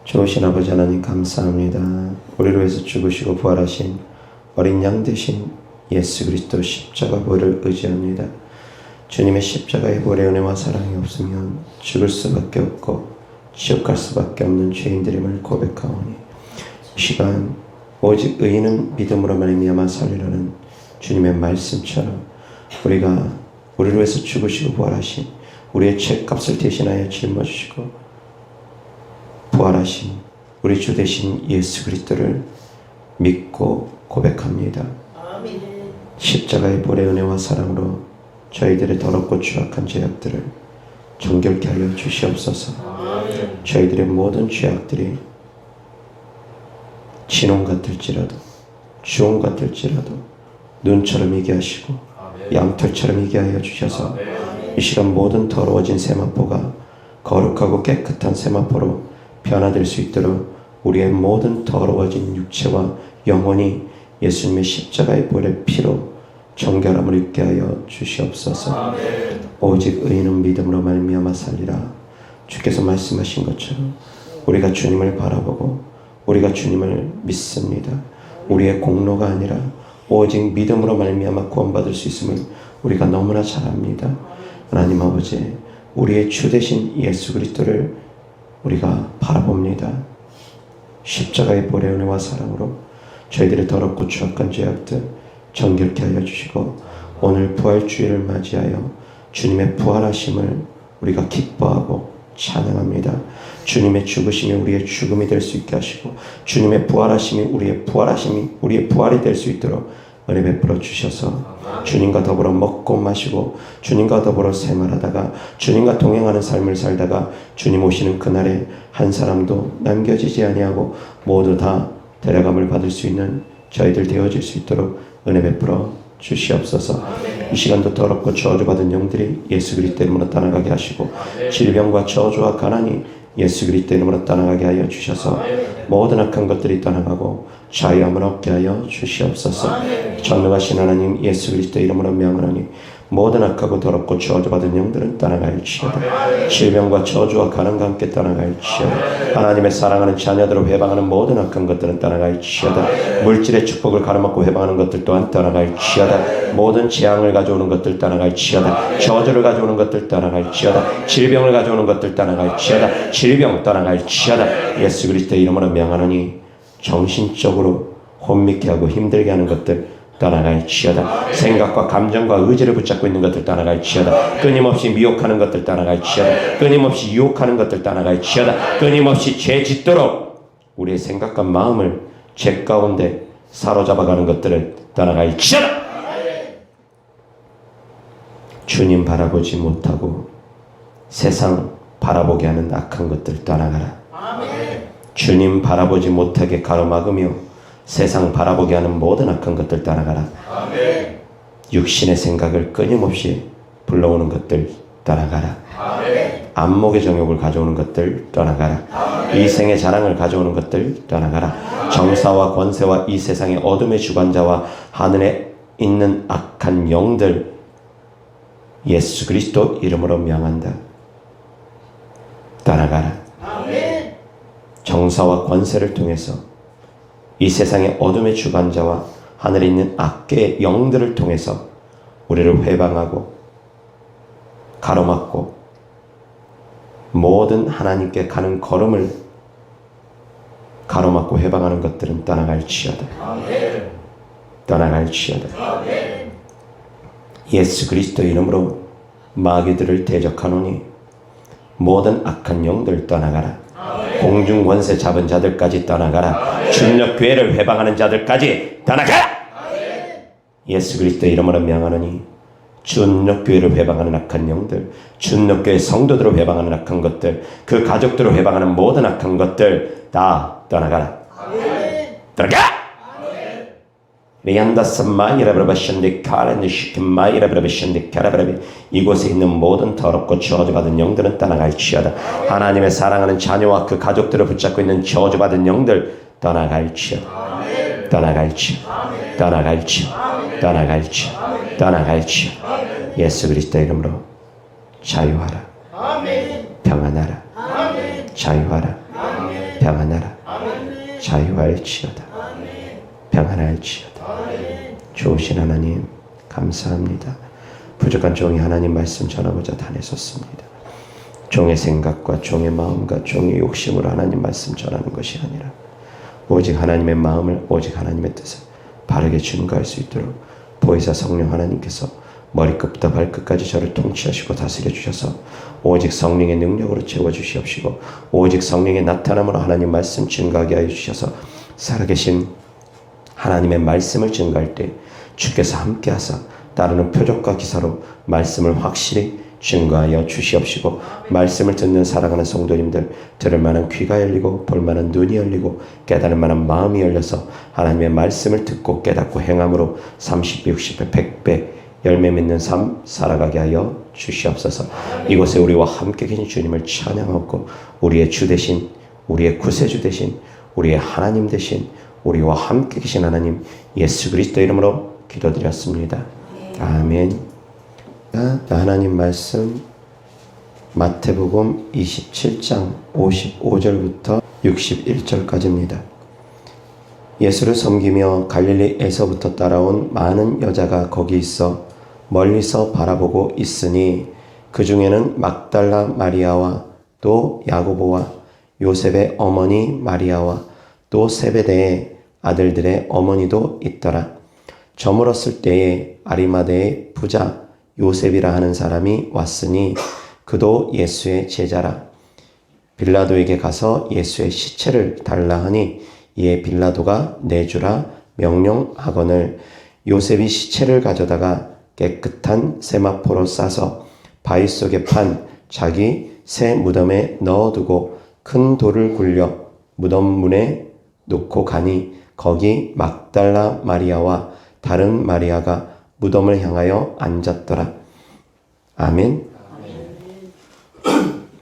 좋으신 아버지 하나님 감사합니다. 우리를 위해서 죽으시고 부활하신 어린 양 되신 예수 그리스도 십자가 보혈을 의지합니다. 주님의 십자가의 보혈의 은혜와 사랑이 없으면 죽을 수밖에 없고 지옥 갈 수밖에 없는 죄인들임을 고백하오니 이 시간 오직 의인은 믿음으로 말미암아 살리라는 주님의 말씀처럼 우리가 우리를 위해서 죽으시고 부활하신 우리의 죄값을 대신하여 짊어지시고 부활하신 우리 주 되신 예수 그리스도를 믿고 고백합니다. 아멘. 십자가의 보혈의 은혜와 사랑으로 저희들의 더럽고 추악한 죄악들을 정결케 하여 주시옵소서. 아멘. 저희들의 모든 죄악들이 진홍 같을지라도 주홍 같을지라도 눈처럼 이게 하시고 양털처럼 이게 하여 주셔서 이 시간 모든 더러워진 세마포가 거룩하고 깨끗한 세마포로 변화될 수 있도록 우리의 모든 더러워진 육체와 영혼이 예수님의 십자가의 보혈의 피로 정결함을 입게 하여 주시옵소서. 아멘. 오직 의인은 믿음으로 말미암아 살리라. 주께서 말씀하신 것처럼 우리가 주님을 바라보고 우리가 주님을 믿습니다. 우리의 공로가 아니라 오직 믿음으로 말미암아 구원받을 수 있음을 우리가 너무나 잘 압니다. 하나님 아버지, 우리의 주 되신 예수 그리스도를 우리가 바라봅니다. 십자가의 보혈의 은혜와 사랑으로 저희들의 더럽고 추악한 죄악들 정결케 하여 주시고 오늘 부활주의를 맞이하여 주님의 부활하심을 우리가 기뻐하고 찬양합니다. 주님의 죽으심이 우리의 죽음이 될 수 있게 하시고 주님의 부활하심이 우리의 부활이 될 수 있도록 은혜 베풀어 주셔서 주님과 더불어 먹고 마시고 주님과 더불어 생활하다가 주님과 동행하는 삶을 살다가 주님 오시는 그날에 한 사람도 남겨지지 아니하고 모두 다 데려감을 받을 수 있는 저희들 되어질 수 있도록 은혜 베풀어 주시옵소서. 이 시간도 더럽고 저주받은 영들이 예수 그리스도 이름으로 떠나가게 하시고 질병과 저주와 가난이 예수 그리스도 이름으로 떠나가게 하여 주셔서 모든 악한 것들이 떠나가고 자유함을 얻게 하여 주시옵소서. 전능하신 하나님 예수 그리스도 이름으로 명하노니 모든 악하고 더럽고 저주받은 영들은 떠나갈지어다. 질병과 저주와 가난과 함께 떠나갈지어다. 하나님의 사랑하는 자녀들을 회방하는 모든 악한 것들은 떠나갈지어다. 물질의 축복을 가로막고 회방하는 것들 또한 떠나갈지어다. 모든 재앙을 가져오는 것들 떠나갈지어다. 저주를 가져오는 것들 떠나갈지어다. 질병을 가져오는 것들 떠나갈지어다. 질병 떠나갈지어다. 예수 그리스도의 이름으로 명하노니 정신적으로 혼미케 하고 힘들게 하는 것들 떠나갈지어다. 생각과 감정과 의지를 붙잡고 있는 것들 떠나갈지어다. 끊임없이 미혹하는 것들 떠나갈지어다. 끊임없이 유혹하는 것들 떠나갈지어다. 끊임없이 죄 짓도록 우리의 생각과 마음을 죄 가운데 사로잡아가는 것들을 떠나갈지어다. 주님 바라보지 못하고 세상 바라보게 하는 악한 것들 떠나가라. 주님 바라보지 못하게 가로막으며 세상 바라보게 하는 모든 악한 것들 떠나가라. 아멘. 육신의 생각을 끊임없이 불러오는 것들 떠나가라. 아멘. 안목의 정욕을 가져오는 것들 떠나가라. 아멘. 이생의 자랑을 가져오는 것들 떠나가라. 아멘. 정사와 권세와 이 세상의 어둠의 주관자와 하늘에 있는 악한 영들 예수 그리스도 이름으로 명한다. 떠나가라. 아멘. 정사와 권세를 통해서 이 세상의 어둠의 주관자와 하늘에 있는 악계의 영들을 통해서 우리를 회방하고 가로막고 모든 하나님께 가는 걸음을 가로막고 회방하는 것들은 떠나갈지어다. 아멘. 떠나갈지어다. 아멘. 예수 그리스도 이름으로 마귀들을 대적하노니 모든 악한 영들 떠나가라. 공중 권세 잡은 자들까지 떠나가라. 준력 교회를 회방하는 자들까지 떠나가라. 예수 그리스도 이름으로 명하노니 준력 교회를 회방하는 악한 영들, 준력 교회 성도들을 회방하는 악한 것들, 그 가족들을 회방하는 모든 악한 것들 다 떠나가라. 떠나가. 이곳에 있는 모든 더럽고 저주받은 영들은 떠나갈지어다. 하나님의 사랑하는 자녀와 그 가족들을 붙잡고 있는 저주받은 영들 떠나갈지어다. 떠나갈지어다. 떠나갈지어다. 떠나갈지어다. 떠나갈지어다. 예수 그리스도의 이름으로 자유하라. 평안하라. 자유하라. 평안하라. 자유할지어다. 평안할지어다. 좋으신 하나님 감사합니다. 부족한 종이 하나님 말씀 전하고자 단에 섰습니다. 종의 생각과 종의 마음과 종의 욕심으로 하나님 말씀 전하는 것이 아니라 오직 하나님의 마음을, 오직 하나님의 뜻을 바르게 증거할 수 있도록 보혜사 성령 하나님께서 머리끝부터 발끝까지 저를 통치하시고 다스려 주셔서 오직 성령의 능력으로 채워주시옵시고 오직 성령의 나타남으로 하나님 말씀 증거하게 하여 주셔서 살아계신 하나님의 말씀을 증거할 때 주께서 함께하사 따르는 표적과 기사로 말씀을 확실히 증거하여 주시옵시고 말씀을 듣는 사랑하는 성도님들 들을 만한 귀가 열리고 볼 만한 눈이 열리고 깨달을 만한 마음이 열려서 하나님의 말씀을 듣고 깨닫고 행함으로 30배, 60배, 100배 열매 맺는 삶 살아가게 하여 주시옵소서. 이곳에 우리와 함께 계신 주님을 찬양하고 우리의 주 되신, 우리의 구세주 되신, 우리의 하나님 되신, 우리와 함께 계신 하나님 예수 그리스도 이름으로 기도드렸습니다. 아멘. 하나님 말씀 마태복음 27장 55절부터 61절까지입니다. 예수를 섬기며 갈릴리에서부터 따라온 많은 여자가 거기 있어 멀리서 바라보고 있으니 그 중에는 막달라 마리아와 또 야고보와 요셉의 어머니 마리아와 또 세베대의 아들들의 어머니도 있더라. 저물었을 때에 아리마대의 부자 요셉이라 하는 사람이 왔으니 그도 예수의 제자라. 빌라도에게 가서 예수의 시체를 달라 하니 이에 빌라도가 내주라 명령하거늘 요셉이 시체를 가져다가 깨끗한 세마포로 싸서 바위 속에 판 자기 새 무덤에 넣어두고 큰 돌을 굴려 무덤 문에 놓고 가니 거기 막달라 마리아와 다른 마리아가 무덤을 향하여 앉았더라. 아멘.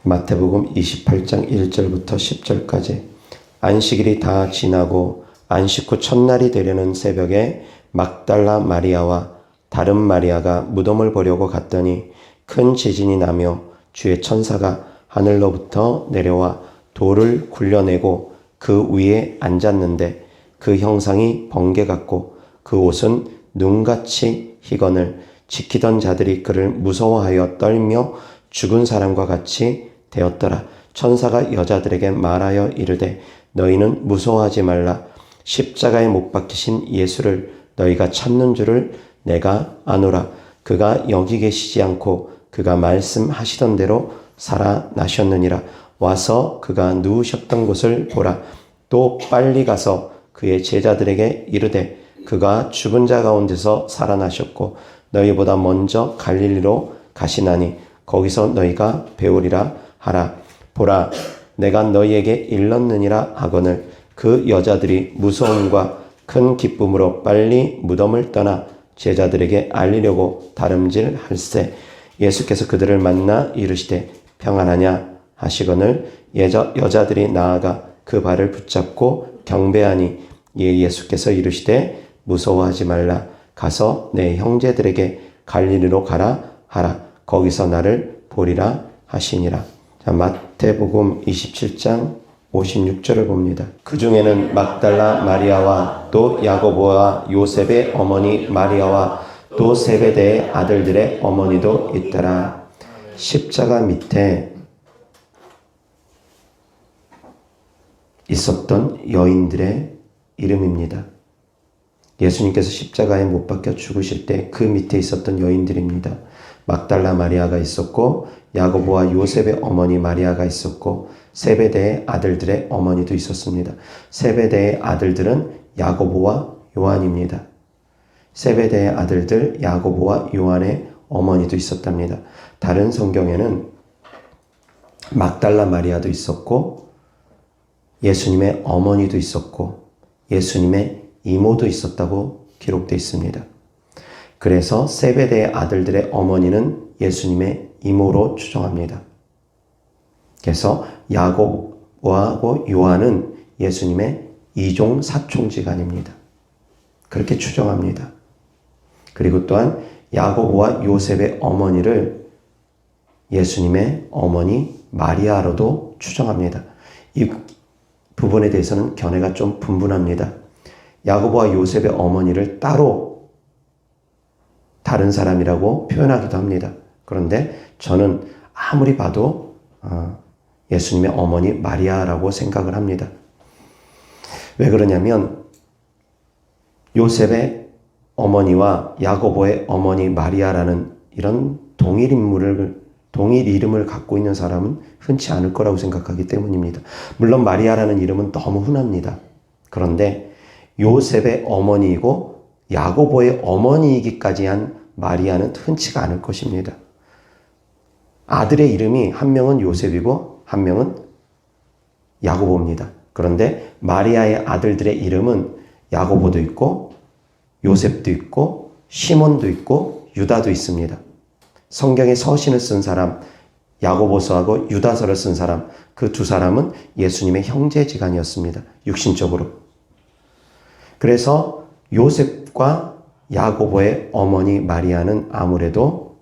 마태복음 28장 1절부터 10절까지. 안식일이 다 지나고 안식 후 첫날이 되려는 새벽에 막달라 마리아와 다른 마리아가 무덤을 보려고 갔더니 큰 지진이 나며 주의 천사가 하늘로부터 내려와 돌을 굴려내고 그 위에 앉았는데 그 형상이 번개 같고 그 옷은 눈같이 희거늘 지키던 자들이 그를 무서워하여 떨며 죽은 사람과 같이 되었더라. 천사가 여자들에게 말하여 이르되 너희는 무서워하지 말라. 십자가에 못 박히신 예수를 너희가 찾는 줄을 내가 아노라. 그가 여기 계시지 않고 그가 말씀하시던 대로 살아나셨느니라. 와서 그가 누우셨던 곳을 보라. 또 빨리 가서 그의 제자들에게 이르되 그가 죽은 자 가운데서 살아나셨고 너희보다 먼저 갈릴리로 가시나니 거기서 너희가 배우리라 하라. 보라 내가 너희에게 일렀느니라 하거늘 그 여자들이 무서움과 큰 기쁨으로 빨리 무덤을 떠나 제자들에게 알리려고 다름질할세. 예수께서 그들을 만나 이르시되 평안하냐 하시거늘 여자들이 나아가 그 발을 붙잡고 경배하니 이에 예수께서 이르시되 무서워하지 말라. 가서 내 형제들에게 갈릴리로 가라 하라. 거기서 나를 보리라 하시니라. 자, 마태복음 27장 56절을 봅니다. 그 중에는 막달라 마리아와 또 야고보와 요셉의 어머니 마리아와 또 세베대의 아들들의 어머니도 있더라. 십자가 밑에 있었던 여인들의 이름입니다. 예수님께서 십자가에 못 박혀 죽으실 때 그 밑에 있었던 여인들입니다. 막달라 마리아가 있었고 야고보와 요셉의 어머니 마리아가 있었고 세베대의 아들들의 어머니도 있었습니다. 세베대의 아들들은 야고보와 요한입니다. 세베대의 아들들 야고보와 요한의 어머니도 있었답니다. 다른 성경에는 막달라 마리아도 있었고 예수님의 어머니도 있었고 예수님의 이모도 있었다고 기록되어 있습니다. 그래서 세베대의 아들들의 어머니는 예수님의 이모로 추정합니다. 그래서 야고보하고 요한은 예수님의 이종 사촌지간입니다. 그렇게 추정합니다. 그리고 또한 야고보와 요셉의 어머니를 예수님의 어머니 마리아로도 추정합니다. 부분에 대해서는 견해가 좀 분분합니다. 야고보와 요셉의 어머니를 따로 다른 사람이라고 표현하기도 합니다. 그런데 저는 아무리 봐도 예수님의 어머니 마리아라고 생각을 합니다. 왜 그러냐면 요셉의 어머니와 야고보의 어머니 마리아라는 이런 동일 이름을 갖고 있는 사람은 흔치 않을 거라고 생각하기 때문입니다. 물론 마리아라는 이름은 너무 흔합니다. 그런데 요셉의 어머니이고 야고보의 어머니이기까지 한 마리아는 흔치가 않을 것입니다. 아들의 이름이 한 명은 요셉이고 한 명은 야고보입니다. 그런데 마리아의 아들들의 이름은 야고보도 있고 요셉도 있고 시몬도 있고 유다도 있습니다. 성경에 서신을 쓴 사람, 야고보서하고 유다서를 쓴 사람, 그 두 사람은 예수님의 형제지간이었습니다. 육신적으로. 그래서 요셉과 야고보의 어머니 마리아는 아무래도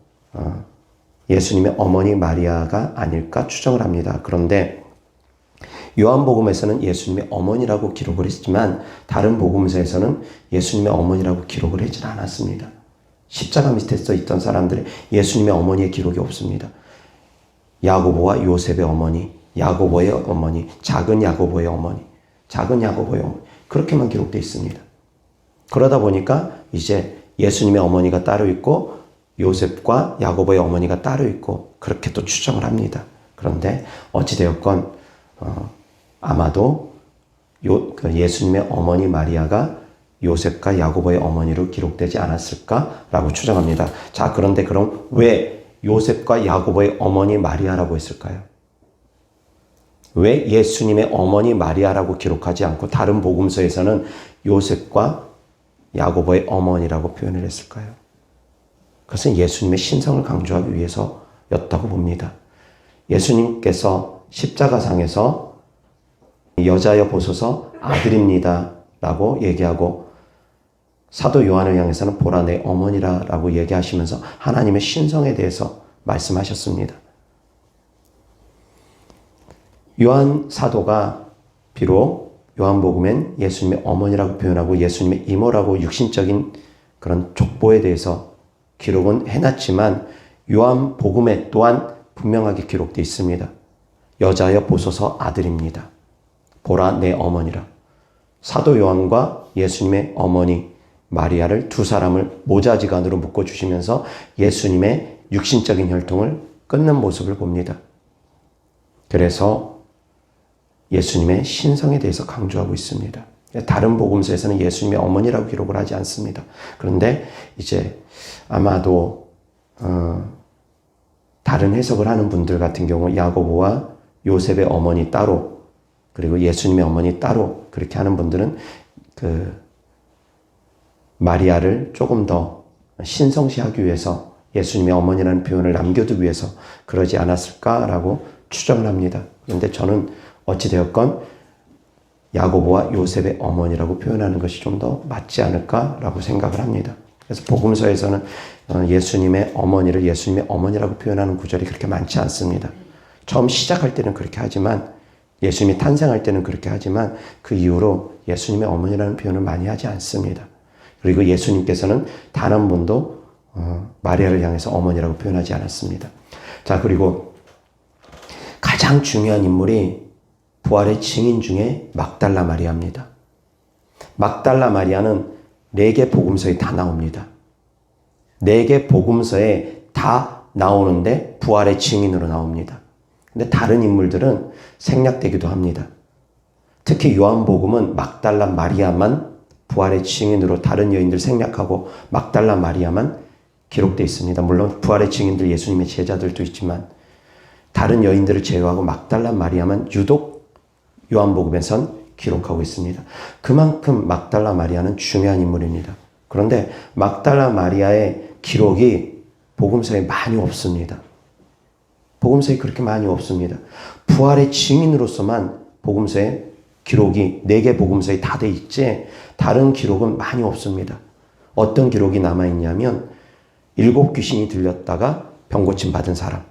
예수님의 어머니 마리아가 아닐까 추정을 합니다. 그런데 요한복음에서는 예수님의 어머니라고 기록을 했지만 다른 복음서에서는 예수님의 어머니라고 기록을 하지 않았습니다. 십자가 밑에 써 있던 사람들의 예수님의 어머니의 기록이 없습니다. 야고보와 요셉의 어머니, 야고보의 어머니, 작은 야고보의 어머니, 작은 야고보의 어머니 그렇게만 기록되어 있습니다. 그러다 보니까 이제 예수님의 어머니가 따로 있고 요셉과 야고보의 어머니가 따로 있고 그렇게 또 추정을 합니다. 그런데 어찌되었건 아마도 예수님의 어머니 마리아가 요셉과 야고보의 어머니로 기록되지 않았을까라고 추정합니다. 자, 그런데 그럼 왜 요셉과 야고보의 어머니 마리아라고 했을까요? 왜 예수님의 어머니 마리아라고 기록하지 않고 다른 복음서에서는 요셉과 야고보의 어머니라고 표현을 했을까요? 그것은 예수님의 신성을 강조하기 위해서였다고 봅니다. 예수님께서 십자가상에서 여자여 보소서 아들입니다 라고 얘기하고 사도 요한을 향해서는 보라 내 어머니라 라고 얘기하시면서 하나님의 신성에 대해서 말씀하셨습니다. 요한 사도가 비록 요한복음엔 예수님의 어머니라고 표현하고 예수님의 이모라고 육신적인 그런 족보에 대해서 기록은 해놨지만 요한복음에 또한 분명하게 기록되어 있습니다. 여자여 보소서 아들입니다. 보라 내 어머니라. 사도 요한과 예수님의 어머니 마리아를 두 사람을 모자지간으로 묶어주시면서 예수님의 육신적인 혈통을 끊는 모습을 봅니다. 그래서 예수님의 신성에 대해서 강조하고 있습니다. 다른 복음서에서는 예수님의 어머니라고 기록을 하지 않습니다. 그런데 이제 아마도 다른 해석을 하는 분들 같은 경우 야고보와 요셉의 어머니 따로 그리고 예수님의 어머니 따로 그렇게 하는 분들은 마리아를 조금 더 신성시하기 위해서 예수님의 어머니라는 표현을 남겨두기 위해서 그러지 않았을까라고 추정을 합니다. 그런데 저는 어찌되었건 야고보와 요셉의 어머니라고 표현하는 것이 좀 더 맞지 않을까라고 생각을 합니다. 그래서 복음서에서는 예수님의 어머니를 예수님의 어머니라고 표현하는 구절이 그렇게 많지 않습니다. 처음 시작할 때는 그렇게 하지만 예수님이 탄생할 때는 그렇게 하지만 그 이후로 예수님의 어머니라는 표현을 많이 하지 않습니다. 그리고 예수님께서는 단 한 번도 마리아를 향해서 어머니라고 표현하지 않았습니다. 자, 그리고 가장 중요한 인물이 부활의 증인 중에 막달라 마리아입니다. 막달라 마리아는 4개 복음서에 다 나옵니다. 4개 복음서에 다 나오는데 부활의 증인으로 나옵니다. 근데 다른 인물들은 생략되기도 합니다. 특히 요한복음은 막달라 마리아만 부활의 증인으로 다른 여인들 생략하고 막달라 마리아만 기록되어 있습니다. 물론 부활의 증인들 예수님의 제자들도 있지만 다른 여인들을 제외하고 막달라 마리아만 유독 요한복음에선 기록하고 있습니다. 그만큼 막달라 마리아는 중요한 인물입니다. 그런데 막달라 마리아의 기록이 복음서에 많이 없습니다. 복음서에 그렇게 많이 없습니다. 부활의 증인으로서만 복음서에 기록이 4개 복음서에 다 돼 있지 다른 기록은 많이 없습니다. 어떤 기록이 남아있냐면 7 귀신이 들렸다가 병고침 받은 사람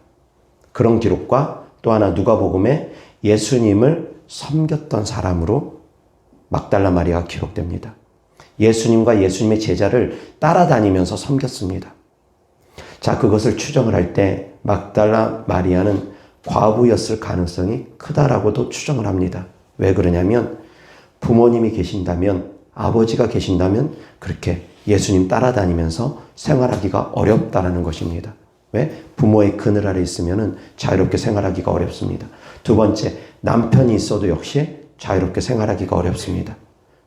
그런 기록과 또 하나 누가복음에 예수님을 섬겼던 사람으로 막달라 마리아가 기록됩니다. 예수님과 예수님의 제자를 따라다니면서 섬겼습니다. 자, 그것을 추정을 할 때 막달라 마리아는 과부였을 가능성이 크다라고도 추정을 합니다. 왜 그러냐면 부모님이 계신다면, 아버지가 계신다면 그렇게 예수님 따라다니면서 생활하기가 어렵다라는 것입니다. 왜? 부모의 그늘 아래 있으면 자유롭게 생활하기가 어렵습니다. 두 번째, 남편이 있어도 역시 자유롭게 생활하기가 어렵습니다.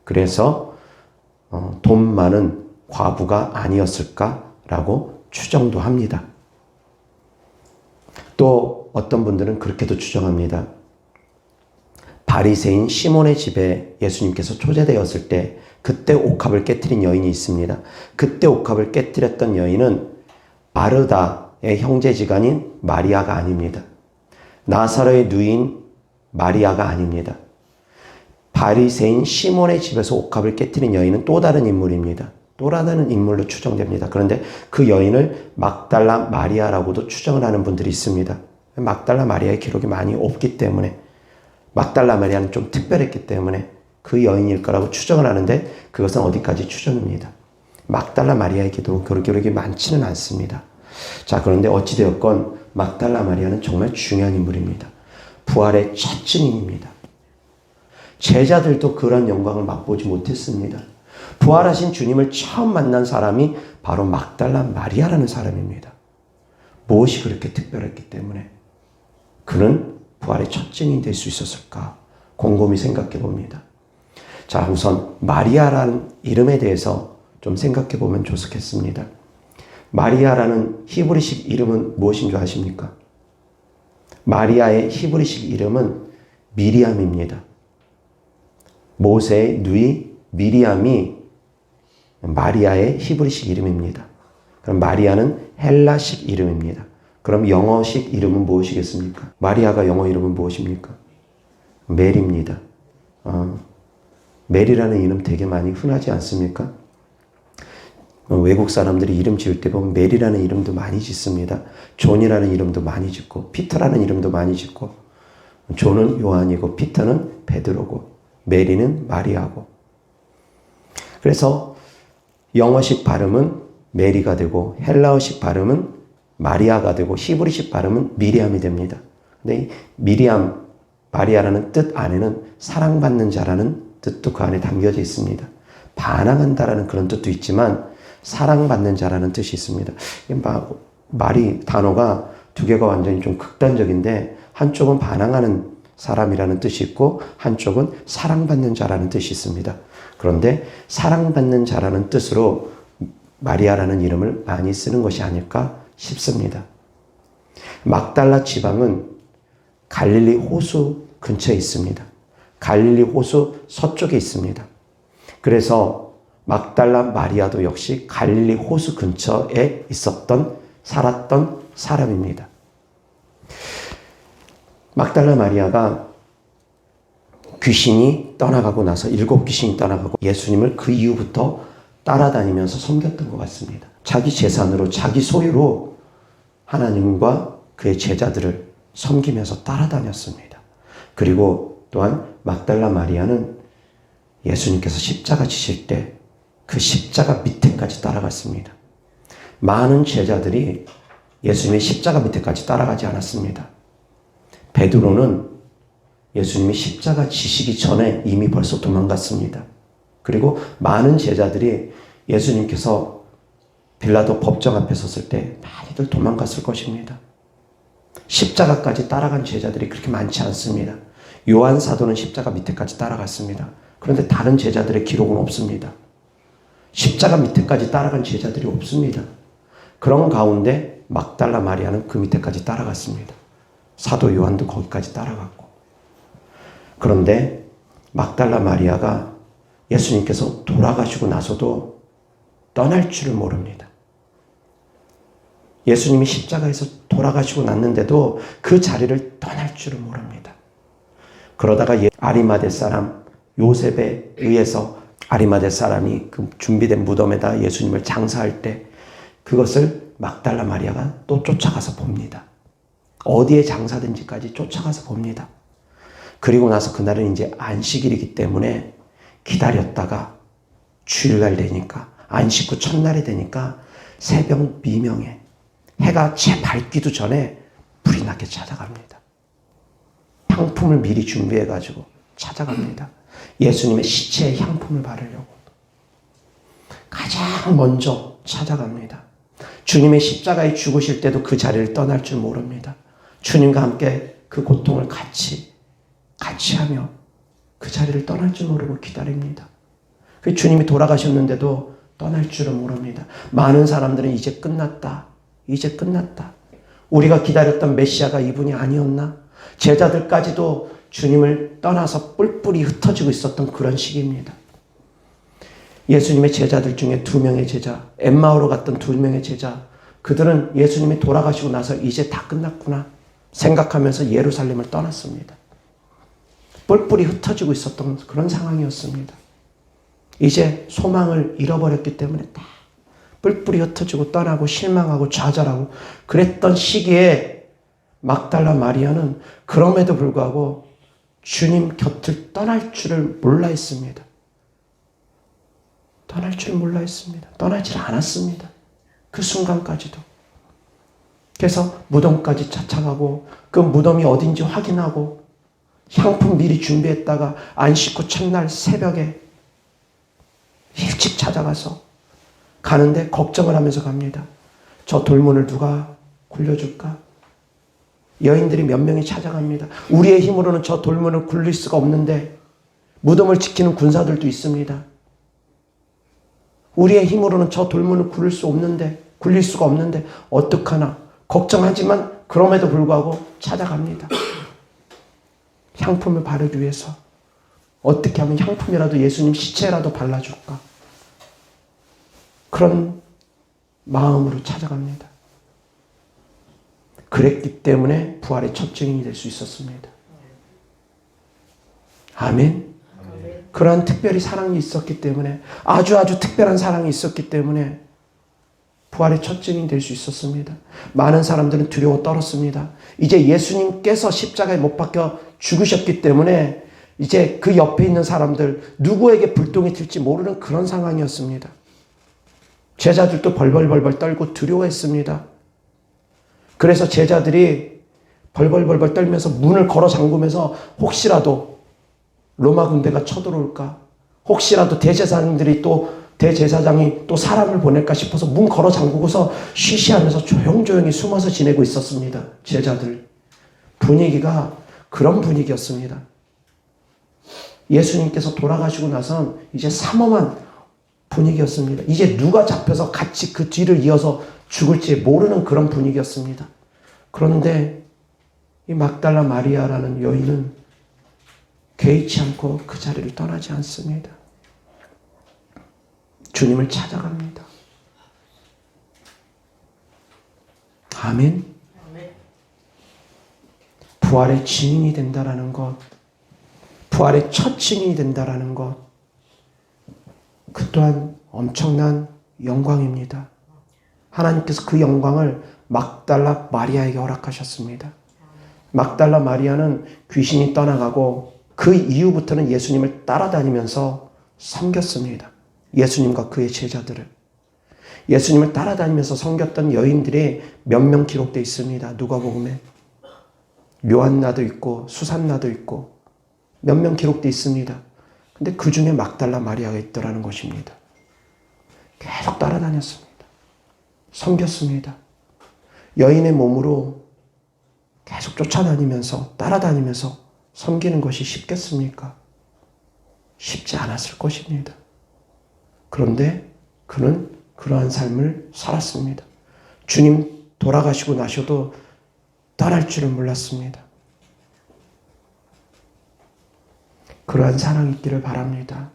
그래서 돈 많은 과부가 아니었을까라고 추정도 합니다. 또 어떤 분들은 그렇게도 추정합니다. 바리새인 시몬의 집에 예수님께서 초대되었을 때 그때 옥합을 깨트린 여인이 있습니다. 그때 옥합을 깨트렸던 여인은 마르다의 형제지간인 마리아가 아닙니다. 나사로의 누이인 마리아가 아닙니다. 바리새인 시몬의 집에서 옥합을 깨트린 여인은 또 다른 인물입니다. 또 다른 인물로 추정됩니다. 그런데 그 여인을 막달라 마리아라고도 추정을 하는 분들이 있습니다. 막달라 마리아의 기록이 많이 없기 때문에, 막달라 마리아는 좀 특별했기 때문에 그 여인일 거라고 추정을 하는데 그것은 어디까지 추정입니다. 막달라 마리아의 기록이 많지는 않습니다. 자, 그런데 어찌되었건 막달라 마리아는 정말 중요한 인물입니다. 부활의 첫 증인입니다. 제자들도 그런 영광을 맛보지 못했습니다. 부활하신 주님을 처음 만난 사람이 바로 막달라 마리아라는 사람입니다. 무엇이 그렇게 특별했기 때문에 그는 부활의 첫 증인이 될 수 있었을까? 곰곰이 생각해 봅니다. 자, 우선 마리아라는 이름에 대해서 좀 생각해 보면 좋겠습니다. 마리아라는 히브리식 이름은 무엇인 줄 아십니까? 마리아의 히브리식 이름은 미리암입니다. 모세의 누이 미리암이 마리아의 히브리식 이름입니다. 그럼 마리아는 헬라식 이름입니다. 그럼 영어식 이름은 무엇이겠습니까? 마리아가 영어 이름은 무엇입니까? 메리입니다. 메리라는 이름 되게 많이 흔하지 않습니까? 외국 사람들이 이름 지을 때 보면 메리라는 이름도 많이 짓습니다. 존이라는 이름도 많이 짓고, 피터라는 이름도 많이 짓고, 존은 요한이고, 피터는 베드로고, 메리는 마리아고. 그래서 영어식 발음은 메리가 되고, 헬라어식 발음은 마리아가 되고, 히브리식 발음은 미리암이 됩니다. 근데 이 미리암, 마리아라는 뜻 안에는 사랑받는 자라는 뜻도 그 안에 담겨져 있습니다. 반항한다라는 그런 뜻도 있지만 사랑받는 자라는 뜻이 있습니다. 단어가 두 개가 완전히 좀 극단적인데 한쪽은 반항하는 사람이라는 뜻이 있고 한쪽은 사랑받는 자라는 뜻이 있습니다. 그런데 사랑받는 자라는 뜻으로 마리아라는 이름을 많이 쓰는 것이 아닐까 싶습니다. 막달라 지방은 갈릴리 호수 근처에 있습니다. 갈릴리 호수 서쪽에 있습니다. 그래서 막달라 마리아도 역시 갈릴리 호수 근처에 살았던 사람입니다. 막달라 마리아가 귀신이 떠나가고 나서 7 귀신이 떠나가고 예수님을 그 이후부터 따라다니면서 섬겼던 것 같습니다. 자기 재산으로, 자기 소유로 하나님과 그의 제자들을 섬기면서 따라다녔습니다. 그리고 또한 막달라 마리아는 예수님께서 십자가 지실 때 그 십자가 밑에까지 따라갔습니다. 많은 제자들이 예수님의 십자가 밑에까지 따라가지 않았습니다. 베드로는 예수님이 십자가 지시기 전에 이미 벌써 도망갔습니다. 그리고 많은 제자들이 예수님께서 빌라도 법정 앞에 섰을 때 많이들 도망갔을 것입니다. 십자가까지 따라간 제자들이 그렇게 많지 않습니다. 요한 사도는 십자가 밑에까지 따라갔습니다. 그런데 다른 제자들의 기록은 없습니다. 십자가 밑에까지 따라간 제자들이 없습니다. 그런 가운데 막달라 마리아는 그 밑에까지 따라갔습니다. 사도 요한도 거기까지 따라갔고. 그런데 막달라 마리아가 예수님께서 돌아가시고 나서도 떠날 줄을 모릅니다. 예수님이 십자가에서 돌아가시고 났는데도 그 자리를 떠날 줄을 모릅니다. 그러다가 아리마대 사람 요셉에 의해서 아리마대 사람이 그 준비된 무덤에다 예수님을 장사할 때 그것을 막달라 마리아가 또 쫓아가서 봅니다. 어디에 장사된지까지 쫓아가서 봅니다. 그리고 나서 그날은 이제 안식일이기 때문에 기다렸다가 주일날 되니까 안식 후 첫날이 되니까 새벽 미명에 해가 채 밝기도 전에 불이 나게 찾아갑니다. 향품을 미리 준비해가지고 찾아갑니다. 예수님의 시체에 향품을 바르려고 가장 먼저 찾아갑니다. 주님의 십자가에 죽으실 때도 그 자리를 떠날 줄 모릅니다. 주님과 함께 그 고통을 같이 하며 그 자리를 떠날 줄 모르고 기다립니다. 그 주님이 돌아가셨는데도 떠날 줄은 모릅니다. 많은 사람들은 이제 끝났다. 우리가 기다렸던 메시아가 이분이 아니었나? 제자들까지도 주님을 떠나서 뿔뿔이 흩어지고 있었던 그런 시기입니다. 예수님의 제자들 중에 2명의 제자, 엠마오로 갔던 2명의 제자, 그들은 예수님이 돌아가시고 나서 이제 다 끝났구나 생각하면서 예루살렘을 떠났습니다. 뿔뿔이 흩어지고 있었던 그런 상황이었습니다. 이제 소망을 잃어버렸기 때문에 다 뿔뿔이 흩어지고 떠나고 실망하고 좌절하고 그랬던 시기에 막달라 마리아는 그럼에도 불구하고 주님 곁을 떠날 줄을 몰라 했습니다. 떠나질 않았습니다. 그 순간까지도. 그래서 무덤까지 쫓아가고 그 무덤이 어딘지 확인하고 향품 미리 준비했다가 안식 후 첫날 새벽에 일찍 찾아가서 가는데 걱정을 하면서 갑니다. 저 돌문을 누가 굴려줄까? 여인들이 몇 명이 찾아갑니다. 우리의 힘으로는 저 돌문을 굴릴 수가 없는데 무덤을 지키는 군사들도 있습니다. 우리의 힘으로는 저 돌문을 굴릴 수가 없는데 어떡하나 걱정하지만 그럼에도 불구하고 찾아갑니다. 향품을 바르기 위해서 어떻게 하면 향품이라도 예수님 시체라도 발라줄까? 그런 마음으로 찾아갑니다. 그랬기 때문에 부활의 첫 증인이 될 수 있었습니다. 아멘. 그러한 특별히 사랑이 있었기 때문에 아주 특별한 사랑이 있었기 때문에 부활의 첫 증인이 될 수 있었습니다. 많은 사람들은 두려워 떨었습니다. 이제 예수님께서 십자가에 못 박혀 죽으셨기 때문에 이제 그 옆에 있는 사람들 누구에게 불똥이 튈지 모르는 그런 상황이었습니다. 제자들도 벌벌 떨고 두려워했습니다. 그래서 제자들이 벌벌 떨면서 문을 걸어 잠그면서 혹시라도 로마 군대가 쳐들어올까? 혹시라도 대제사장이 또 사람을 보낼까 싶어서 문 걸어 잠그고서 쉬쉬하면서 조용히 숨어서 지내고 있었습니다. 제자들. 분위기가 그런 분위기였습니다. 예수님께서 돌아가시고 나선 이제 삼엄한 분위기였습니다. 이제 누가 잡혀서 같이 그 뒤를 이어서 죽을지 모르는 그런 분위기였습니다. 그런데 이 막달라 마리아라는 여인은 개의치 않고 그 자리를 떠나지 않습니다. 주님을 찾아갑니다. 아멘. 부활의 증인이 된다라는 것, 부활의 첫 증인이 된다라는 것, 그 또한 엄청난 영광입니다. 하나님께서 그 영광을 막달라 마리아에게 허락하셨습니다. 막달라 마리아는 귀신이 떠나가고 그 이후부터는 예수님을 따라다니면서 섬겼습니다. 예수님과 그의 제자들을. 예수님을 따라다니면서 섬겼던 여인들이 몇 명 기록되어 있습니다. 누가복음에. 요한나도 있고 수산나도 있고 몇 명 기록되어 있습니다. 근데 그 중에 막달라 마리아가 있더라는 것입니다. 계속 따라다녔습니다. 섬겼습니다. 여인의 몸으로 계속 쫓아다니면서 따라다니면서 섬기는 것이 쉽겠습니까? 쉽지 않았을 것입니다. 그런데 그는 그러한 삶을 살았습니다. 주님 돌아가시고 나셔도 떠날 줄은 몰랐습니다. 그러한 사랑이 있기를 바랍니다.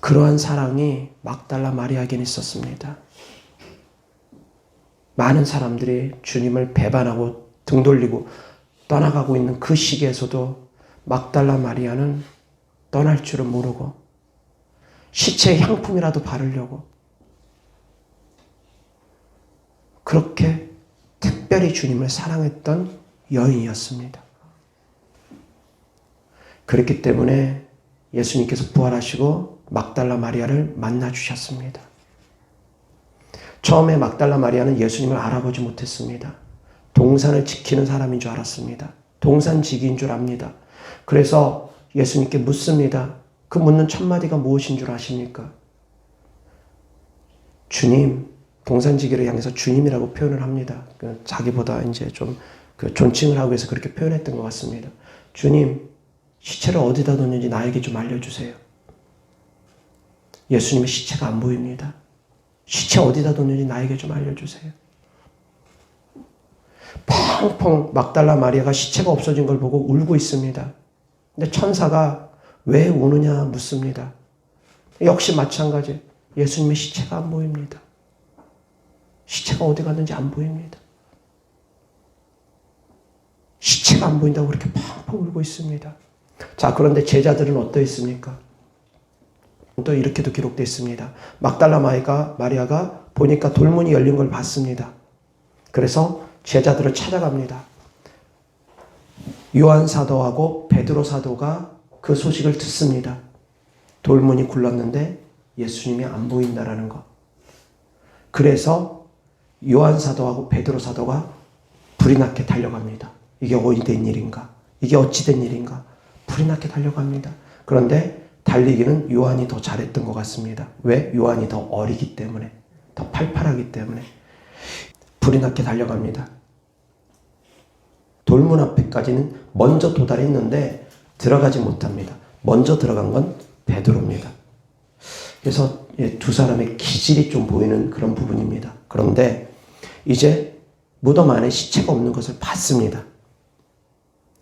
그러한 사랑이 막달라 마리아에게는 있었습니다. 많은 사람들이 주님을 배반하고 등 돌리고 떠나가고 있는 그 시기에서도 막달라 마리아는 떠날 줄은 모르고 시체에 향품이라도 바르려고 그렇게 특별히 주님을 사랑했던 여인이었습니다. 그렇기 때문에 예수님께서 부활하시고 막달라 마리아를 만나 주셨습니다. 처음에 막달라 마리아는 예수님을 알아보지 못했습니다. 동산을 지키는 사람인 줄 알았습니다. 동산지기인 줄 압니다. 그래서 예수님께 묻습니다. 그 묻는 첫 마디가 무엇인 줄 아십니까? 주님, 동산지기를 향해서 주님이라고 표현을 합니다. 자기보다 이제 좀 존칭을 하고 해서 그렇게 표현했던 것 같습니다. 주님, 시체를 어디다 뒀는지 나에게 좀 알려주세요. 예수님의 시체가 안 보입니다. 시체 어디다 뒀는지 나에게 좀 알려주세요. 펑펑 막달라 마리아가 시체가 없어진 걸 보고 울고 있습니다. 근데 천사가 왜 우느냐 묻습니다. 역시 마찬가지. 예수님의 시체가 안 보입니다. 시체가 어디 갔는지 안 보입니다. 시체가 안 보인다고 그렇게 펑펑 울고 있습니다. 자, 그런데 제자들은 어떠했습니까? 또 이렇게도 기록되어 있습니다. 막달라 마리아가 보니까 돌문이 열린 걸 봤습니다. 그래서 제자들을 찾아갑니다. 요한 사도하고 베드로 사도가 그 소식을 듣습니다. 돌문이 굴렀는데 예수님이 안 보인다라는 것. 그래서 요한 사도하고 베드로 사도가 불이 나게 달려갑니다. 이게 어디 된 일인가? 이게 어찌 된 일인가? 불이 나게 달려갑니다. 그런데 달리기는 요한이 더 잘했던 것 같습니다. 왜? 요한이 더 어리기 때문에, 더 팔팔하기 때문에. 불이 나게 달려갑니다. 돌문 앞에까지는 먼저 도달했는데 들어가지 못합니다. 먼저 들어간 건 베드로입니다. 그래서 두 사람의 기질이 좀 보이는 그런 부분입니다. 그런데 이제 무덤 안에 시체가 없는 것을 봤습니다.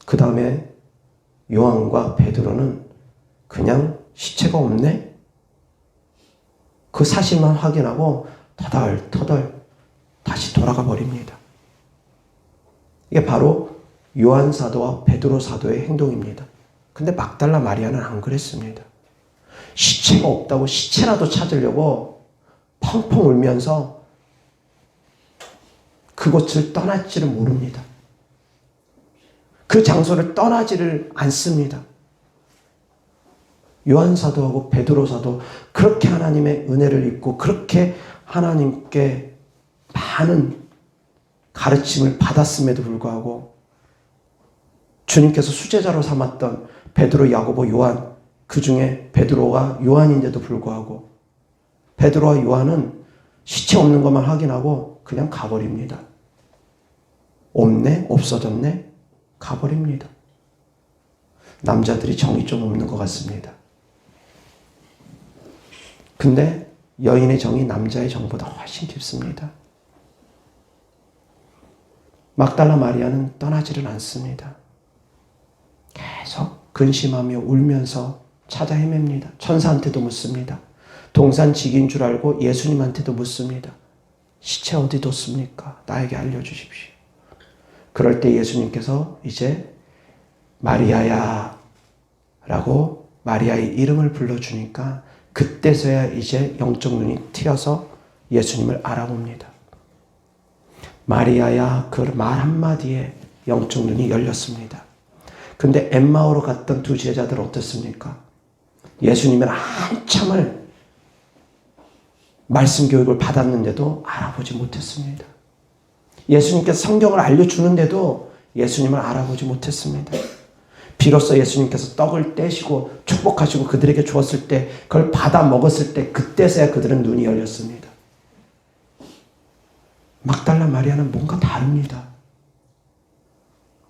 그 다음에 요한과 베드로는 그냥 시체가 없네? 그 사실만 확인하고 터덜터덜 다시 돌아가 버립니다. 이게 바로 요한 사도와 베드로 사도의 행동입니다. 근데 막달라 마리아는 안 그랬습니다. 시체가 없다고 시체라도 찾으려고 펑펑 울면서 그곳을 떠날지를 모릅니다. 그 장소를 떠나지를 않습니다. 요한 사도하고 베드로 사도 그렇게 하나님의 은혜를 입고 그렇게 하나님께 많은 가르침을 받았음에도 불구하고 주님께서 수제자로 삼았던 베드로, 야고보, 요한, 그 중에 베드로가 요한인데도 불구하고 베드로와 요한은 시체 없는 것만 확인하고 그냥 가버립니다. 없네? 없어졌네? 가버립니다. 남자들이 정이 좀 없는 것 같습니다. 근데 여인의 정이 남자의 정보다 훨씬 깊습니다. 막달라 마리아는 떠나지를 않습니다. 계속 근심하며 울면서 찾아 헤맵니다. 천사한테도 묻습니다. 동산지기인 줄 알고 예수님한테도 묻습니다. 시체 어디 뒀습니까? 나에게 알려주십시오. 그럴 때 예수님께서 이제 마리아야 라고 마리아의 이름을 불러주니까 그때서야 이제 영적 눈이 트여서 예수님을 알아봅니다. 마리아야 그 말 한마디에 영적 눈이 열렸습니다. 근데 엠마오로 갔던 두 제자들 어떻습니까? 예수님은 한참을 말씀 교육을 받았는데도 알아보지 못했습니다. 예수님께서 성경을 알려주는데도 예수님을 알아보지 못했습니다. 비로소 예수님께서 떡을 떼시고 축복하시고 그들에게 주었을 때 그걸 받아 먹었을 때 그때서야 그들은 눈이 열렸습니다. 막달라 마리아는 뭔가 다릅니다.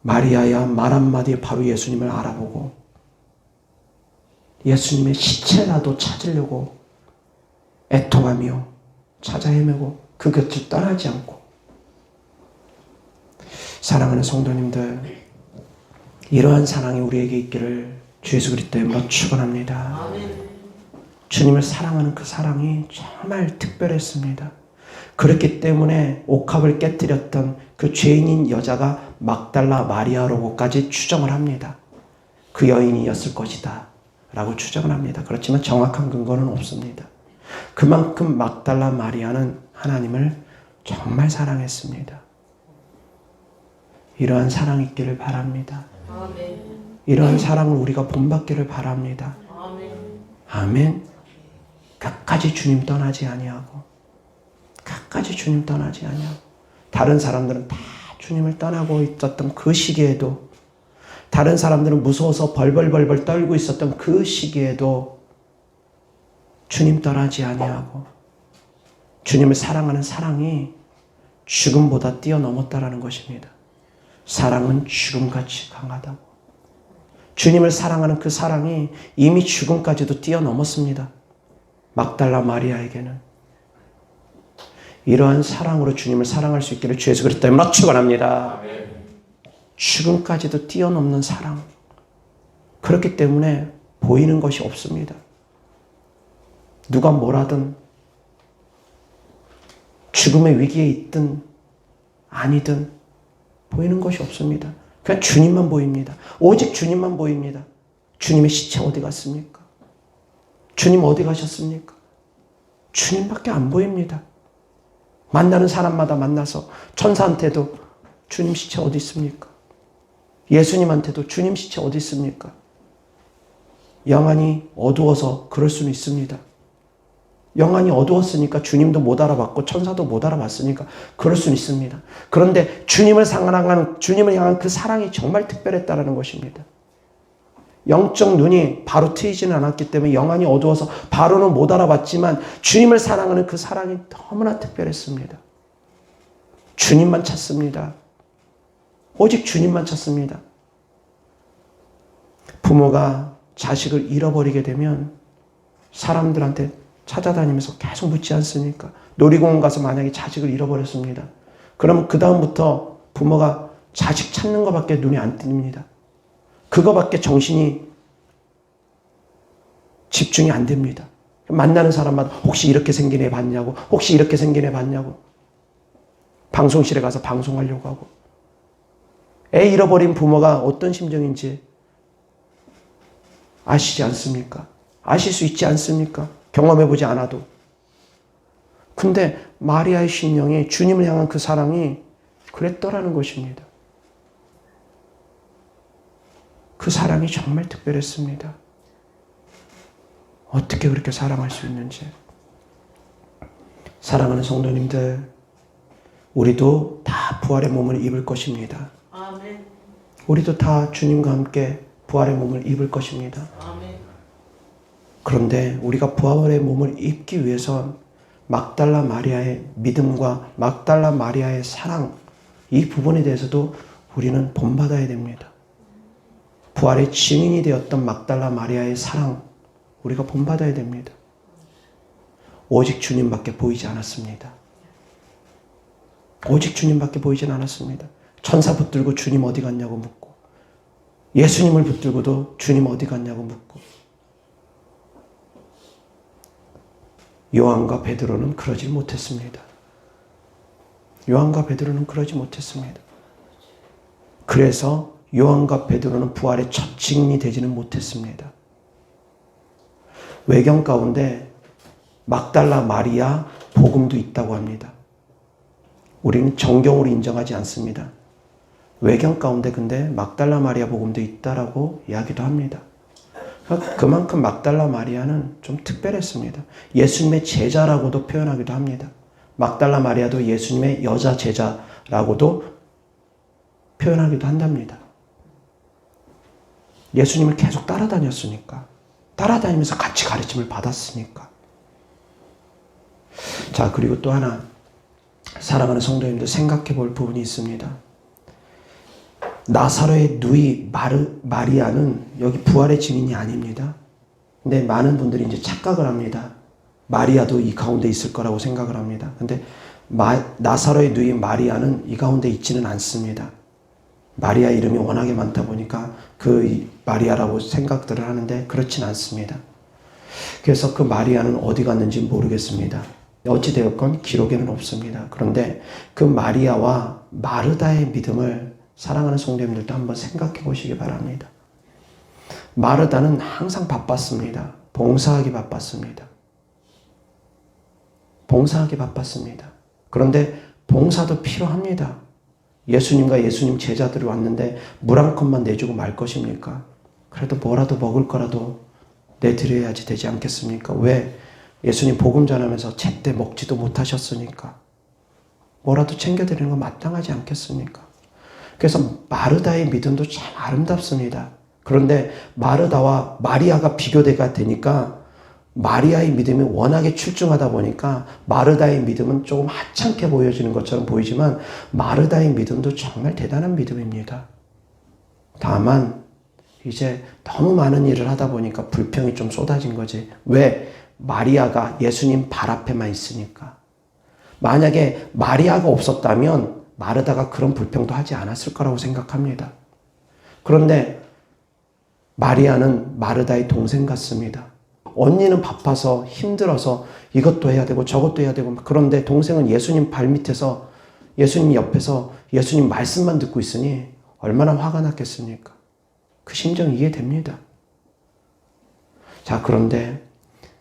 마리아야 말 한마디에 바로 예수님을 알아보고 예수님의 시체라도 찾으려고 애통하며 찾아 헤매고 그 곁을 떠나지 않고. 사랑하는 성도님들, 이러한 사랑이 우리에게 있기를 주 예수 그리스도의 이름으로 축원합니다. 주님을 사랑하는 그 사랑이 정말 특별했습니다. 그렇기 때문에 옥합을 깨뜨렸던 그 죄인인 여자가 막달라 마리아로까지 추정을 합니다. 그 여인이었을 것이다 라고 추정을 합니다. 그렇지만 정확한 근거는 없습니다. 그만큼 막달라 마리아는 하나님을 정말 사랑했습니다. 이러한 사랑이 있기를 바랍니다. 이런 사랑을 우리가 본받기를 바랍니다. 아멘. 끝까지 주님 떠나지 아니하고, 끝까지 주님 떠나지 아니하고. 다른 사람들은 다 주님을 떠나고 있었던 그 시기에도, 다른 사람들은 무서워서 벌벌벌벌 떨고 있었던 그 시기에도 주님 떠나지 아니하고, 주님을 사랑하는 사랑이 죽음보다 뛰어넘었다라는 것입니다. 사랑은 죽음같이 강하다고. 주님을 사랑하는 그 사랑이 이미 죽음까지도 뛰어넘었습니다. 막달라 마리아에게는. 이러한 사랑으로 주님을 사랑할 수 있기를 주 예수 그리스도 이름으로 축원합니다. 죽음까지도 뛰어넘는 사랑. 그렇기 때문에 보이는 것이 없습니다. 누가 뭐라든, 죽음의 위기에 있든 아니든 보이는 것이 없습니다. 그냥 주님만 보입니다. 오직 주님만 보입니다. 주님의 시체 어디 갔습니까? 주님 어디 가셨습니까? 주님밖에 안 보입니다. 만나는 사람마다 만나서 천사한테도 주님 시체 어디 있습니까? 예수님한테도 주님 시체 어디 있습니까? 영안이 어두워서 그럴 수는 있습니다. 영안이 어두웠으니까 주님도 못 알아봤고 천사도 못 알아봤으니까 그럴 수는 있습니다. 그런데 주님을 향한 그 사랑이 정말 특별했다라는 것입니다. 영적 눈이 바로 트이지는 않았기 때문에 영안이 어두워서 바로는 못 알아봤지만 주님을 사랑하는 그 사랑이 너무나 특별했습니다. 주님만 찾습니다. 오직 주님만 찾습니다. 부모가 자식을 잃어버리게 되면 사람들한테 찾아다니면서 계속 묻지 않습니까? 놀이공원 가서 만약에 자식을 잃어버렸습니다. 그러면 그 다음부터 부모가 자식 찾는 것밖에 눈에 안 띕니다. 그거밖에 정신이 집중이 안 됩니다. 만나는 사람마다 혹시 이렇게 생긴 애 봤냐고, 혹시 이렇게 생긴 애 봤냐고, 방송실에 가서 방송하려고 하고. 애 잃어버린 부모가 어떤 심정인지 아시지 않습니까? 아실 수 있지 않습니까? 경험해보지 않아도. 근데 마리아의 심령이 주님을 향한 그 사랑이 그랬더라는 것입니다. 그 사랑이 정말 특별했습니다. 어떻게 그렇게 사랑할 수 있는지. 사랑하는 성도님들, 우리도 다 부활의 몸을 입을 것입니다. 아멘. 우리도 다 주님과 함께 부활의 몸을 입을 것입니다. 아멘. 그런데 우리가 부활의 몸을 입기 위해선 막달라 마리아의 믿음과 막달라 마리아의 사랑, 이 부분에 대해서도 우리는 본받아야 됩니다. 부활의 증인이 되었던 막달라 마리아의 사랑, 우리가 본받아야 됩니다. 오직 주님밖에 보이지 않았습니다. 오직 주님밖에 보이진 않았습니다. 천사 붙들고 주님 어디 갔냐고 묻고, 예수님을 붙들고도 주님 어디 갔냐고 묻고. 요한과 베드로는 그러지 못했습니다. 요한과 베드로는 그러지 못했습니다. 그래서 요한과 베드로는 부활의 첫 증인이 되지는 못했습니다. 외경 가운데 막달라 마리아 복음도 있다고 합니다. 우리는 정경으로 인정하지 않습니다. 외경 가운데 근데 막달라 마리아 복음도 있다라고 이야기도 합니다. 그만큼 막달라 마리아는 좀 특별했습니다. 예수님의 제자라고도 표현하기도 합니다. 막달라 마리아도 예수님의 여자 제자라고도 표현하기도 한답니다. 예수님을 계속 따라다녔으니까, 따라다니면서 같이 가르침을 받았으니까. 자, 그리고 또 하나 사랑하는 성도님들 생각해 볼 부분이 있습니다. 나사로의 누이 마리아는 여기 부활의 증인이 아닙니다. 근데 많은 분들이 이제 착각을 합니다. 마리아도 이 가운데 있을 거라고 생각을 합니다. 근데 나사로의 누이 마리아는 이 가운데 있지는 않습니다. 마리아 이름이 워낙에 많다 보니까 그 마리아라고 생각들을 하는데 그렇진 않습니다. 그래서 그 마리아는 어디 갔는지 모르겠습니다. 어찌되었건 기록에는 없습니다. 그런데 그 마리아와 마르다의 믿음을 사랑하는 성도님들도 한번 생각해 보시기 바랍니다. 마르다는 항상 바빴습니다. 봉사하기 바빴습니다. 봉사하기 바빴습니다. 그런데 봉사도 필요합니다. 예수님과 예수님 제자들이 왔는데 물 한 컵만 내주고 말 것입니까? 그래도 뭐라도 먹을 거라도 내드려야지 되지 않겠습니까? 왜? 예수님 복음 전하면서 제때 먹지도 못하셨으니까. 뭐라도 챙겨드리는 건 마땅하지 않겠습니까? 그래서 마르다의 믿음도 참 아름답습니다. 그런데 마르다와 마리아가 비교가 되니까 마리아의 믿음이 워낙에 출중하다 보니까 마르다의 믿음은 조금 하찮게 보여지는 것처럼 보이지만 마르다의 믿음도 정말 대단한 믿음입니다. 다만 이제 너무 많은 일을 하다 보니까 불평이 좀 쏟아진 거지. 왜? 마리아가 예수님 발 앞에만 있으니까. 만약에 마리아가 없었다면 마르다가 그런 불평도 하지 않았을 거라고 생각합니다. 그런데 마리아는 마르다의 동생 같습니다. 언니는 바빠서 힘들어서 이것도 해야 되고 저것도 해야 되고, 그런데 동생은 예수님 발 밑에서, 예수님 옆에서 예수님 말씀만 듣고 있으니 얼마나 화가 났겠습니까? 그 심정 이해됩니다. 자, 그런데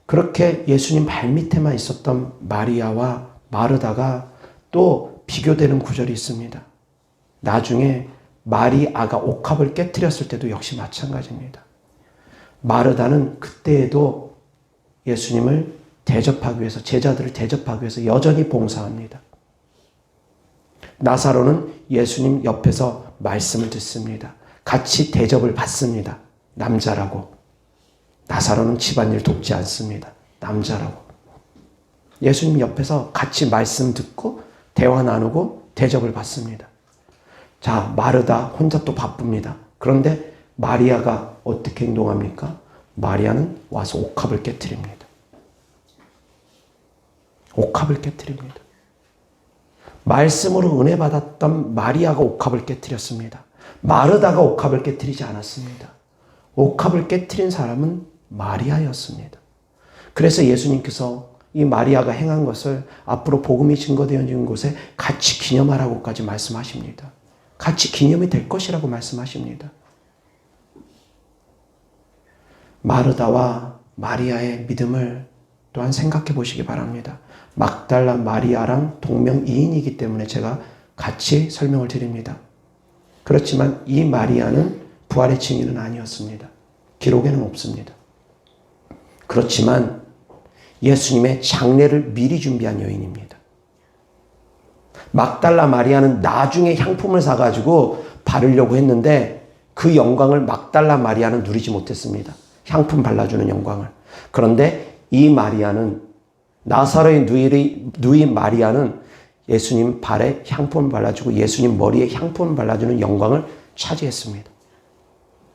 그렇게 예수님 발 밑에만 있었던 마리아와 마르다가 또 비교되는 구절이 있습니다. 나중에 마리아가 옥합을 깨뜨렸을 때도 역시 마찬가지입니다. 마르다는 그때에도 예수님을 대접하기 위해서, 제자들을 대접하기 위해서 여전히 봉사합니다. 나사로는 예수님 옆에서 말씀을 듣습니다. 같이 대접을 받습니다. 남자라고. 나사로는 집안일 돕지 않습니다. 남자라고. 예수님 옆에서 같이 말씀 듣고 대화 나누고 대접을 받습니다. 자, 마르다 혼자 또 바쁩니다. 그런데 마리아가 어떻게 행동합니까? 마리아는 와서 옥합을 깨트립니다. 옥합을 깨트립니다. 말씀으로 은혜 받았던 마리아가 옥합을 깨트렸습니다. 마르다가 옥합을 깨트리지 않았습니다. 옥합을 깨트린 사람은 마리아였습니다. 그래서 예수님께서 이 마리아가 행한 것을 앞으로 복음이 증거되어지는 곳에 같이 기념하라고까지 말씀하십니다. 같이 기념이 될 것이라고 말씀하십니다. 마르다와 마리아의 믿음을 또한 생각해 보시기 바랍니다. 막달라 마리아랑 동명이인이기 때문에 제가 같이 설명을 드립니다. 그렇지만 이 마리아는 부활의 증인은 아니었습니다. 기록에는 없습니다. 그렇지만 예수님의 장례를 미리 준비한 여인입니다. 막달라 마리아는 나중에 향품을 사가지고 바르려고 했는데 그 영광을 막달라 마리아는 누리지 못했습니다. 향품 발라주는 영광을. 그런데 이 마리아는, 나사로의 누이 마리아는 예수님 발에 향품을 발라주고 예수님 머리에 향품을 발라주는 영광을 차지했습니다.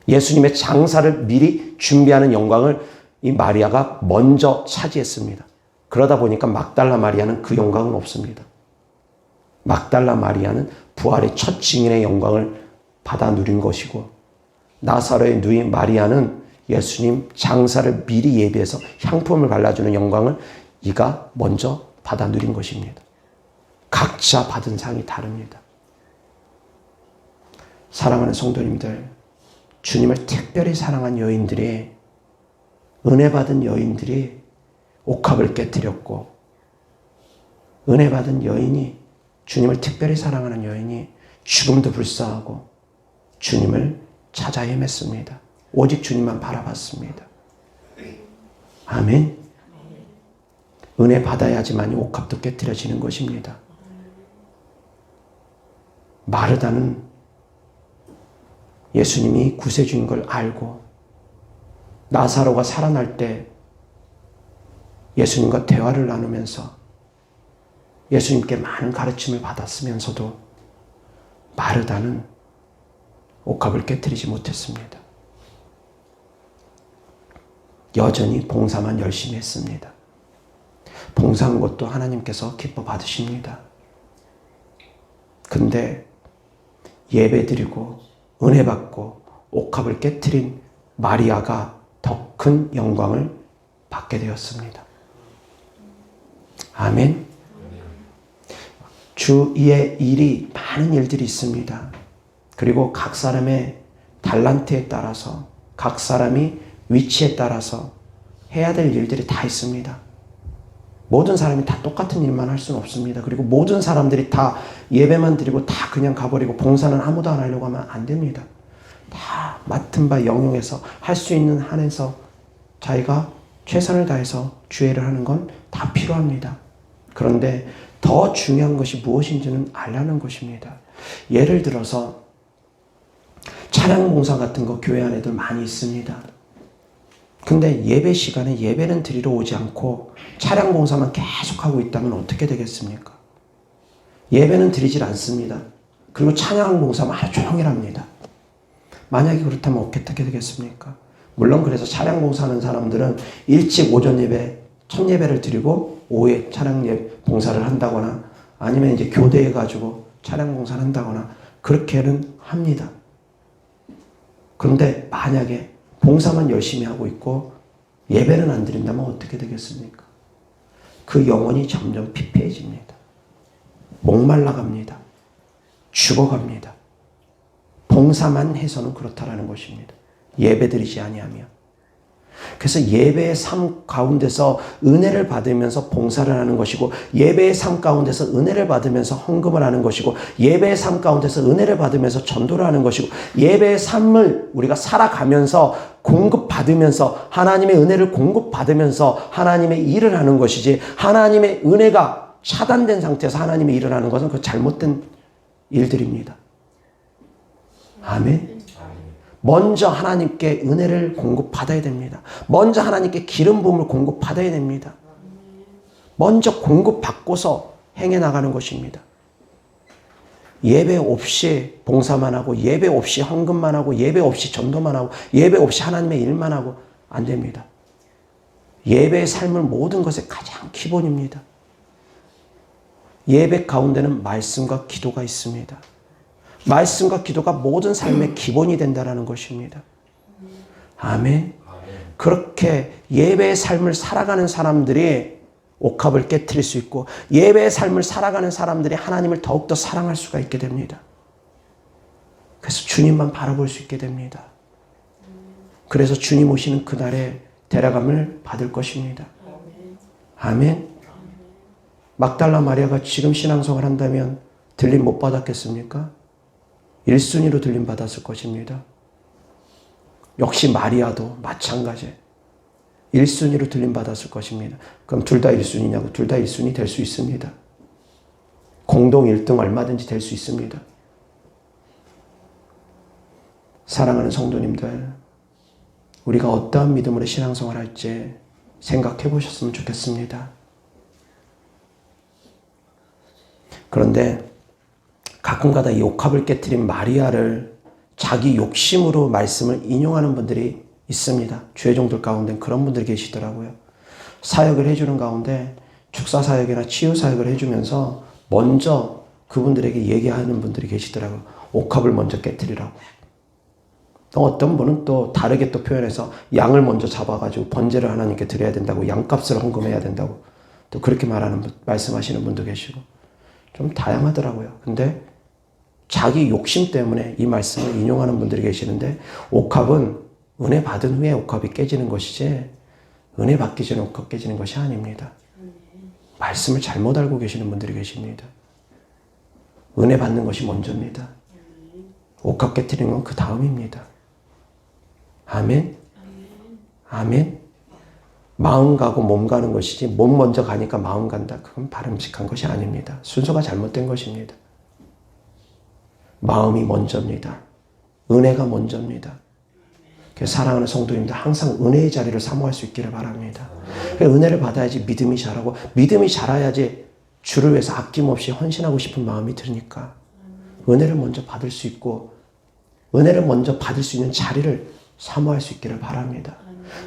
예수님의 장사를 미리 준비하는 영광을 이 마리아가 먼저 차지했습니다. 그러다 보니까 막달라 마리아는 그 영광은 없습니다. 막달라 마리아는 부활의 첫 증인의 영광을 받아 누린 것이고, 나사로의 누이 마리아는 예수님 장사를 미리 예비해서 향품을 발라주는 영광을 이가 먼저 받아 누린 것입니다. 각자 받은 상이 다릅니다. 사랑하는 성도님들, 주님을 특별히 사랑한 여인들이, 은혜 받은 여인들이 옥합을 깨뜨렸고, 은혜 받은 여인이, 주님을 특별히 사랑하는 여인이 죽음도 불사하고 주님을 찾아 헤맸습니다. 오직 주님만 바라봤습니다. 아멘. 은혜 받아야지만 옥합도 깨뜨려지는 것입니다. 마르다는 예수님이 구세주인 걸 알고 나사로가 살아날 때 예수님과 대화를 나누면서 예수님께 많은 가르침을 받았으면서도 마르다는 옥합을 깨뜨리지 못했습니다. 여전히 봉사만 열심히 했습니다. 봉사한 것도 하나님께서 기뻐 받으십니다. 근데 예배 드리고 은혜 받고 옥합을 깨뜨린 마리아가 더 큰 영광을 받게 되었습니다. 아멘. 주위에 일이, 많은 일들이 있습니다. 그리고 각 사람의 달란트에 따라서, 각 사람이 위치에 따라서 해야 될 일들이 다 있습니다. 모든 사람이 다 똑같은 일만 할 수는 없습니다. 그리고 모든 사람들이 다 예배만 드리고 다 그냥 가버리고 봉사는 아무도 안 하려고 하면 안 됩니다. 다 맡은 바 영용해서 할 수 있는 한에서 자기가 최선을 다해서 주애를 하는 건 다 필요합니다. 그런데 더 중요한 것이 무엇인지는 알라는 것입니다. 예를 들어서 찬양 봉사 같은 거 교회 안에도 많이 있습니다. 근데 예배 시간에 예배는 드리러 오지 않고 찬양 봉사만 계속하고 있다면 어떻게 되겠습니까? 예배는 드리질 않습니다. 그리고 찬양 봉사만 하루 종일 합니다. 만약에 그렇다면 어떻게 되겠습니까? 물론 그래서 찬양 봉사하는 사람들은 일찍 오전 예배, 첫 예배를 드리고 오후에 찬양 봉사를 한다거나 아니면 이제 교대해가지고 찬양 봉사를 한다거나 그렇게는 합니다. 그런데 만약에 봉사만 열심히 하고 있고 예배는 안 드린다면 어떻게 되겠습니까? 그 영혼이 점점 피폐해집니다. 목말라갑니다. 죽어갑니다. 봉사만 해서는 그렇다라는 것입니다. 예배드리지 아니하며. 그래서 예배의 삶 가운데서 은혜를 받으면서 봉사를 하는 것이고 예배의 삶 가운데서 은혜를 받으면서 헌금을 하는 것이고 예배의 삶 가운데서 은혜를 받으면서 전도를 하는 것이고 예배의 삶을 우리가 살아가면서 공급받으면서 하나님의 은혜를 공급받으면서 하나님의 일을 하는 것이지 하나님의 은혜가 차단된 상태에서 하나님의 일을 하는 것은 그 잘못된 일들입니다. 아멘. 먼저 하나님께 은혜를 공급받아야 됩니다. 먼저 하나님께 기름 부음을 공급받아야 됩니다. 먼저 공급받고서 행해 나가는 것입니다. 예배 없이 봉사만 하고 예배 없이 헌금만 하고 예배 없이 전도만 하고 예배 없이 하나님의 일만 하고 안 됩니다. 예배의 삶은 모든 것의 가장 기본입니다. 예배 가운데는 말씀과 기도가 있습니다. 말씀과 기도가 모든 삶의 기본이 된다는 것입니다. 아멘. 그렇게 예배의 삶을 살아가는 사람들이 옥합을 깨트릴 수 있고 예배의 삶을 살아가는 사람들이 하나님을 더욱더 사랑할 수가 있게 됩니다. 그래서 주님만 바라볼 수 있게 됩니다. 그래서 주님 오시는 그날에 데려감을 받을 것입니다. 아멘. 막달라 마리아가 지금 신앙생활을 한다면 들림 못 받았겠습니까? 1순위로 들림 받았을 것입니다. 역시 마리아도 마찬가지 1순위로 들림 받았을 것입니다. 그럼 둘 다 1순위냐고? 둘 다 1순위 될 수 있습니다. 공동 1등 얼마든지 될 수 있습니다. 사랑하는 성도님들, 우리가 어떠한 믿음으로 신앙생활 할지 생각해 보셨으면 좋겠습니다. 그런데 가끔가다 이 옥합을 깨트린 마리아를 자기 욕심으로 말씀을 인용하는 분들이 있습니다. 주의 종들 가운데 그런 분들이 계시더라고요. 사역을 해주는 가운데 축사 사역이나 치유 사역을 해주면서 먼저 그분들에게 얘기하는 분들이 계시더라고요. 옥합을 먼저 깨트리라고. 또 어떤 분은 또 다르게 또 표현해서 양을 먼저 잡아가지고 번제를 하나님께 드려야 된다고, 양값을 헌금해야 된다고 또 그렇게 말씀하시는 분도 계시고 좀 다양하더라고요. 근데 자기 욕심 때문에 이 말씀을 인용하는 분들이 계시는데 옥합은 은혜 받은 후에 옥합이 깨지는 것이지 은혜 받기 전에 옥합 깨지는 것이 아닙니다. 말씀을 잘못 알고 계시는 분들이 계십니다. 은혜 받는 것이 먼저입니다. 옥합 깨트리는 건 그 다음입니다. 아멘. 아멘. 마음 가고 몸 가는 것이지 몸 먼저 가니까 마음 간다. 그건 바람직한 것이 아닙니다. 순서가 잘못된 것입니다. 마음이 먼저입니다. 은혜가 먼저입니다. 그래서 사랑하는 성도님들 항상 은혜의 자리를 사모할 수 있기를 바랍니다. 은혜를 받아야지 믿음이 자라고 믿음이 자라야지 주를 위해서 아낌없이 헌신하고 싶은 마음이 드니까 은혜를 먼저 받을 수 있고 은혜를 먼저 받을 수 있는 자리를 사모할 수 있기를 바랍니다.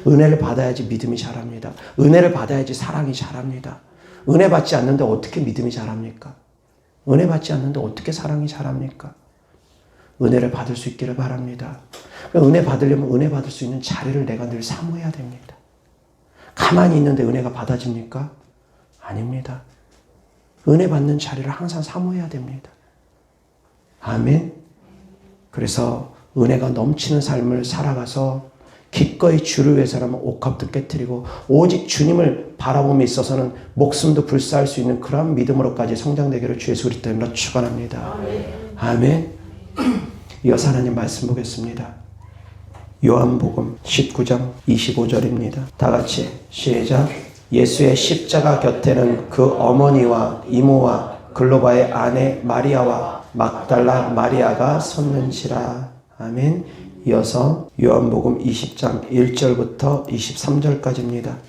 은혜를 받아야지 믿음이 자랍니다. 은혜를 받아야지 사랑이 자랍니다. 은혜 받지 않는데 어떻게 믿음이 자랍니까? 은혜 받지 않는데 어떻게 사랑이 자랍니까? 은혜를 받을 수 있기를 바랍니다. 은혜 받으려면 은혜 받을 수 있는 자리를 내가 늘 사모해야 됩니다. 가만히 있는데 은혜가 받아집니까? 아닙니다. 은혜 받는 자리를 항상 사모해야 됩니다. 아멘. 그래서 은혜가 넘치는 삶을 살아가서 기꺼이 주를 위해서라면 옥합도 깨트리고 오직 주님을 바라봄에 있어서는 목숨도 불사할 수 있는 그런 믿음으로까지 성장되기를 주의 소리 때문에 축원합니다. 아멘. 이어서 하나님 말씀 보겠습니다. 요한복음 19장 25절입니다. 다 같이 시작. 예수의 십자가 곁에는 그 어머니와 이모와 글로바의 아내 마리아와 막달라 마리아가 섰는지라. 아멘. 이어서 요한복음 20장 1절부터 23절까지입니다.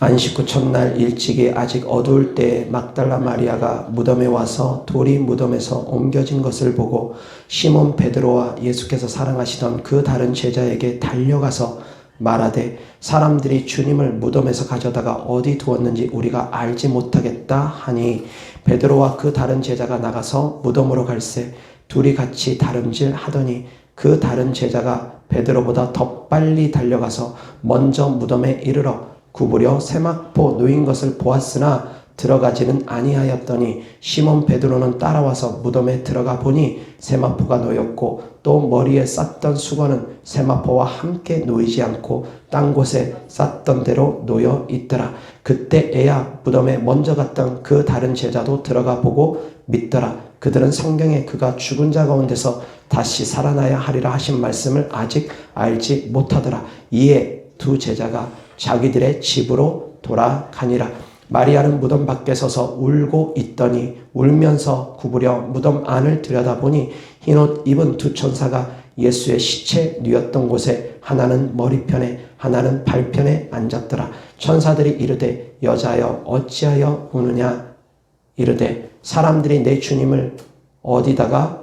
안식 후 첫날 일찍이 아직 어두울 때에 막달라 마리아가 무덤에 와서 돌이 무덤에서 옮겨진 것을 보고 시몬 베드로와 예수께서 사랑하시던 그 다른 제자에게 달려가서 말하되 사람들이 주님을 무덤에서 가져다가 어디 두었는지 우리가 알지 못하겠다 하니 베드로와 그 다른 제자가 나가서 무덤으로 갈새 둘이 같이 다름질 하더니 그 다른 제자가 베드로보다 더 빨리 달려가서 먼저 무덤에 이르러 구부려 세마포 놓인 것을 보았으나 들어가지는 아니하였더니 시몬 베드로는 따라와서 무덤에 들어가 보니 세마포가 놓였고 또 머리에 쌌던 수건은 세마포와 함께 놓이지 않고 딴 곳에 쌌던 대로 놓여 있더라. 그때에야 무덤에 먼저 갔던 그 다른 제자도 들어가 보고 믿더라. 그들은 성경에 그가 죽은 자 가운데서 다시 살아나야 하리라 하신 말씀을 아직 알지 못하더라. 이에 두 제자가 자기들의 집으로 돌아가니라. 마리아는 무덤 밖에 서서 울고 있더니 울면서 구부려 무덤 안을 들여다보니 흰옷 입은 두 천사가 예수의 시체 누였던 곳에 하나는 머리편에 하나는 발편에 앉았더라. 천사들이 이르되 여자여 어찌하여 우느냐. 이르되 사람들이 내 주님을 어디다가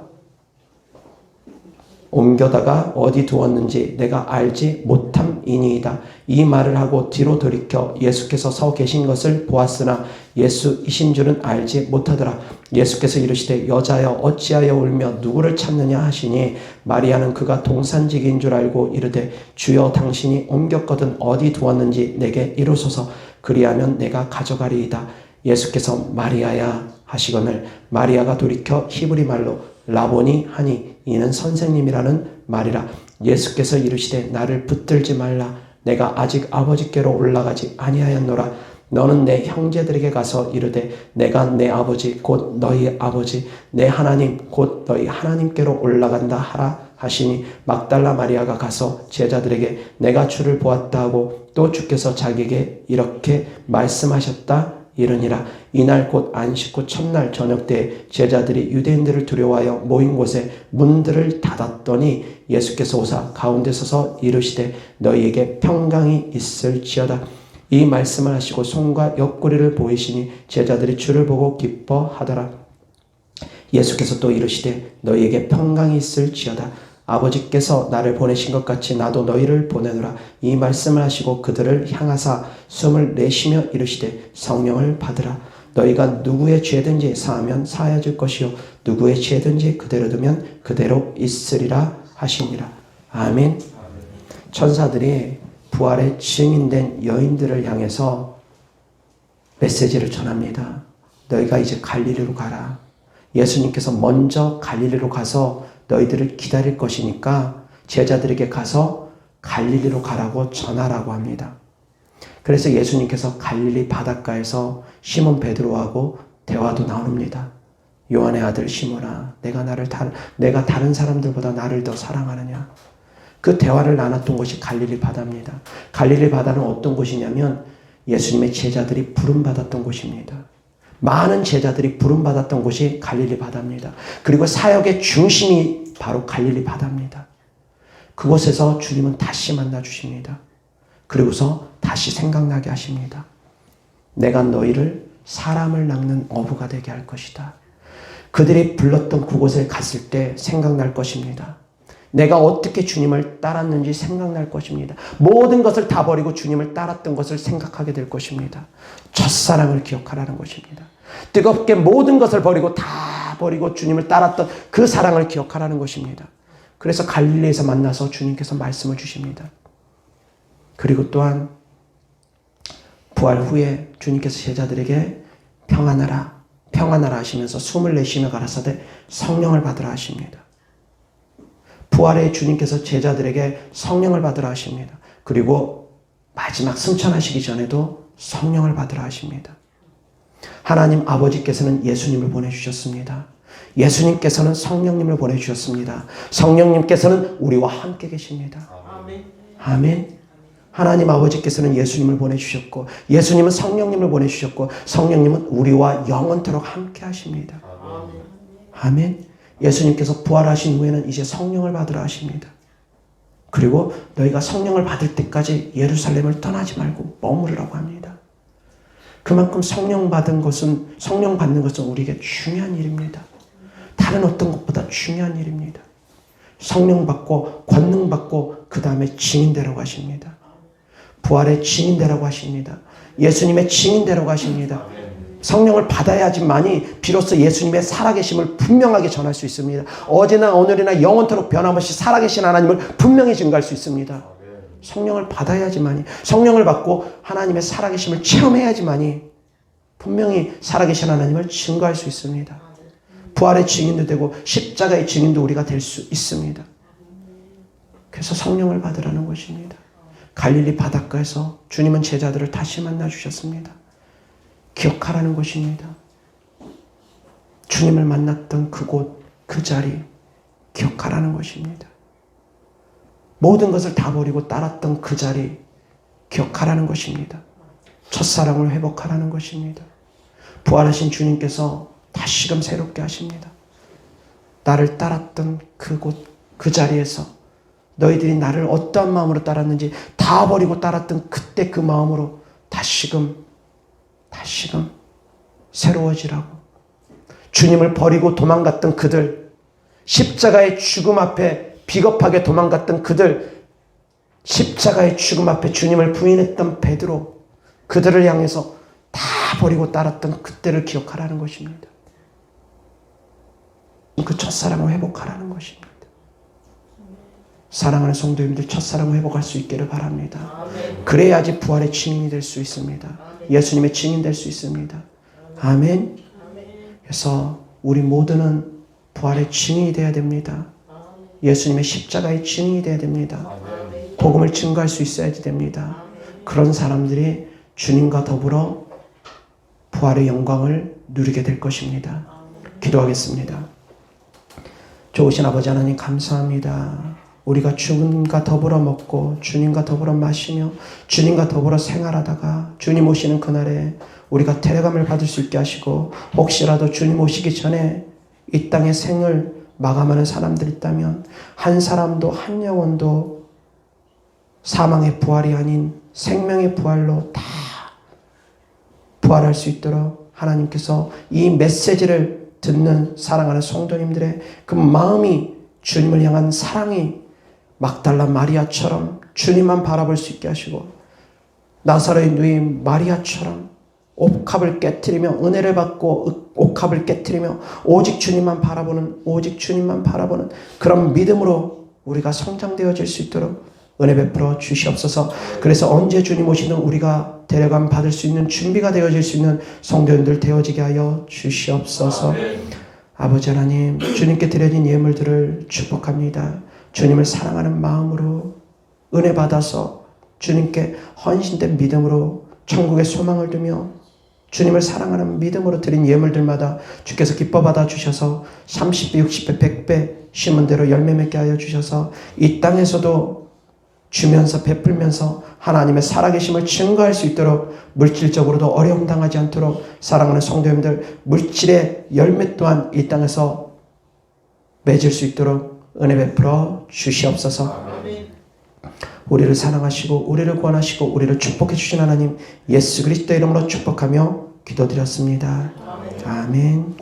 옮겨다가 어디 두었는지 내가 알지 못함이니이다. 이 말을 하고 뒤로 돌이켜 예수께서 서 계신 것을 보았으나 예수이신 줄은 알지 못하더라. 예수께서 이르시되 여자여 어찌하여 울며 누구를 찾느냐 하시니 마리아는 그가 동산직인 줄 알고 이르되 주여 당신이 옮겼거든 어디 두었는지 내게 이루소서. 그리하면 내가 가져가리이다. 예수께서 마리아야 하시거늘 마리아가 돌이켜 히브리 말로 라보니 하니 이는 선생님이라는 말이라. 예수께서 이르시되 나를 붙들지 말라. 내가 아직 아버지께로 올라가지 아니하였노라. 너는 내 형제들에게 가서 이르되 내가 내 아버지 곧 너희 아버지 내 하나님 곧 너희 하나님께로 올라간다 하라 하시니 막달라 마리아가 가서 제자들에게 내가 주를 보았다 하고 또 주께서 자기에게 이렇게 말씀하셨다 이르니라. 이날 곧 안식 후 첫날 저녁 때에 제자들이 유대인들을 두려워하여 모인 곳에 문들을 닫았더니 예수께서 오사 가운데 서서 이르시되 너희에게 평강이 있을지어다. 이 말씀을 하시고 손과 옆구리를 보이시니 제자들이 주를 보고 기뻐하더라. 예수께서 또 이르시되 너희에게 평강이 있을지어다. 아버지께서 나를 보내신 것 같이 나도 너희를 보내노라. 이 말씀을 하시고 그들을 향하사 숨을 내쉬며 이르시되 성령을 받으라. 너희가 누구의 죄든지 사하면 사하여질 것이요 누구의 죄든지 그대로 두면 그대로 있으리라 하시니라. 아멘. 천사들이 부활의 증인된 여인들을 향해서 메시지를 전합니다. 너희가 이제 갈릴리로 가라. 예수님께서 먼저 갈릴리로 가서 너희들을 기다릴 것이니까 제자들에게 가서 갈릴리로 가라고 전하라고 합니다. 그래서 예수님께서 갈릴리 바닷가에서 시몬 베드로하고 대화도 나눕니다. 요한의 아들 시몬아, 내가 다른 사람들보다 나를 더 사랑하느냐? 그 대화를 나눴던 곳이 갈릴리 바다입니다. 갈릴리 바다는 어떤 곳이냐면 예수님의 제자들이 부름받았던 곳입니다. 많은 제자들이 부름받았던 곳이 갈릴리 바다입니다. 그리고 사역의 중심이 바로 갈릴리 바다입니다. 그곳에서 주님은 다시 만나 주십니다. 그리고서 다시 생각나게 하십니다. 내가 너희를 사람을 낚는 어부가 되게 할 것이다. 그들이 불렀던 그곳에 갔을 때 생각날 것입니다. 내가 어떻게 주님을 따랐는지 생각날 것입니다. 모든 것을 다 버리고 주님을 따랐던 것을 생각하게 될 것입니다. 첫사랑을 기억하라는 것입니다. 뜨겁게 모든 것을 버리고 다 버리고 주님을 따랐던 그 사랑을 기억하라는 것입니다. 그래서 갈릴리에서 만나서 주님께서 말씀을 주십니다. 그리고 또한 부활 후에 주님께서 제자들에게 평안하라 하시면서 숨을 내쉬며 가라사대 성령을 받으라 하십니다. 부활의 주님께서 제자들에게 성령을 받으라 하십니다. 그리고 마지막 승천하시기 전에도 성령을 받으라 하십니다. 하나님 아버지께서는 예수님을 보내주셨습니다. 예수님께서는 성령님을 보내주셨습니다. 성령님께서는 우리와 함께 계십니다. 아멘. 하나님 아버지께서는 예수님을 보내주셨고 예수님은 성령님을 보내주셨고 성령님은 우리와 영원토록 함께 하십니다. 아멘. 예수님께서 부활하신 후에는 이제 성령을 받으라 하십니다. 그리고 너희가 성령을 받을 때까지 예루살렘을 떠나지 말고 머무르라고 합니다. 그만큼 성령 받는 것은 우리에게 중요한 일입니다. 다른 어떤 것보다 중요한 일입니다. 성령 받고 권능 받고 그 다음에 증인되라고 하십니다. 부활의 증인되라고 하십니다. 예수님의 증인되라고 하십니다. 성령을 받아야지만이 비로소 예수님의 살아계심을 분명하게 전할 수 있습니다. 어제나 오늘이나 영원토록 변함없이 살아계신 하나님을 분명히 증거할 수 있습니다. 성령을 받아야지만이, 성령을 받고 하나님의 살아계심을 체험해야지만이 분명히 살아계신 하나님을 증거할 수 있습니다. 부활의 증인도 되고 십자가의 증인도 우리가 될 수 있습니다. 그래서 성령을 받으라는 것입니다. 갈릴리 바닷가에서 주님은 제자들을 다시 만나 주셨습니다. 기억하라는 것입니다. 주님을 만났던 그곳, 그 자리 기억하라는 것입니다. 모든 것을 다 버리고 따랐던 그 자리 기억하라는 것입니다. 첫사랑을 회복하라는 것입니다. 부활하신 주님께서 다시금 새롭게 하십니다. 나를 따랐던 그곳, 그 자리에서 너희들이 나를 어떠한 마음으로 따랐는지 다 버리고 따랐던 그때 그 마음으로 다시금 새로워지라고. 주님을 버리고 도망갔던 그들, 십자가의 죽음 앞에 비겁하게 도망갔던 그들, 십자가의 죽음 앞에 주님을 부인했던 베드로, 그들을 향해서 다 버리고 따랐던 그때를 기억하라는 것입니다. 그 첫사랑을 회복하라는 것입니다. 사랑하는 성도님들, 첫사랑을 회복할 수 있기를 바랍니다. 그래야지 부활의 증인이 될 수 있습니다. 예수님의 증인 될 수 있습니다. 아멘. 그래서 우리 모두는 부활의 증인이 되어야 됩니다. 예수님의 십자가의 증인이 되어야 됩니다. 복음을 증거할 수 있어야 됩니다. 그런 사람들이 주님과 더불어 부활의 영광을 누리게 될 것입니다. 기도하겠습니다. 좋으신 아버지 하나님 감사합니다. 우리가 주님과 더불어 먹고 주님과 더불어 마시며 주님과 더불어 생활하다가 주님 오시는 그날에 우리가 데려감을 받을 수 있게 하시고, 혹시라도 주님 오시기 전에 이 땅의 생을 마감하는 사람들이 있다면 한 사람도 한 영혼도 사망의 부활이 아닌 생명의 부활로 다 부활할 수 있도록 하나님께서 이 메시지를 듣는 사랑하는 성도님들의 그 마음이, 주님을 향한 사랑이 막달라 마리아처럼 주님만 바라볼 수 있게 하시고, 나사로의 누이 마리아처럼 옥합을 깨트리며 은혜를 받고 옥합을 깨트리며 오직 주님만 바라보는 그런 믿음으로 우리가 성장되어질 수 있도록 은혜 베풀어 주시옵소서. 그래서 언제 주님 오시는 우리가 데려감 받을 수 있는 준비가 되어질 수 있는 성도님들 되어지게 하여 주시옵소서. 아버지 하나님, 주님께 드려진 예물들을 축복합니다. 주님을 사랑하는 마음으로 은혜 받아서 주님께 헌신된 믿음으로 천국의 소망을 두며 주님을 사랑하는 믿음으로 드린 예물들마다 주께서 기뻐 받아 주셔서 30배, 60배, 100배 심은 대로 열매 맺게 하여 주셔서 이 땅에서도 주면서 베풀면서 하나님의 살아계심을 증거할 수 있도록, 물질적으로도 어려움 당하지 않도록 사랑하는 성도님들 물질의 열매 또한 이 땅에서 맺을 수 있도록 은혜 베풀어 주시옵소서. 우리를 사랑하시고 우리를 구원하시고 우리를 축복해 주신 하나님 예수 그리스도의 이름으로 축복하며 기도드렸습니다. 아멘.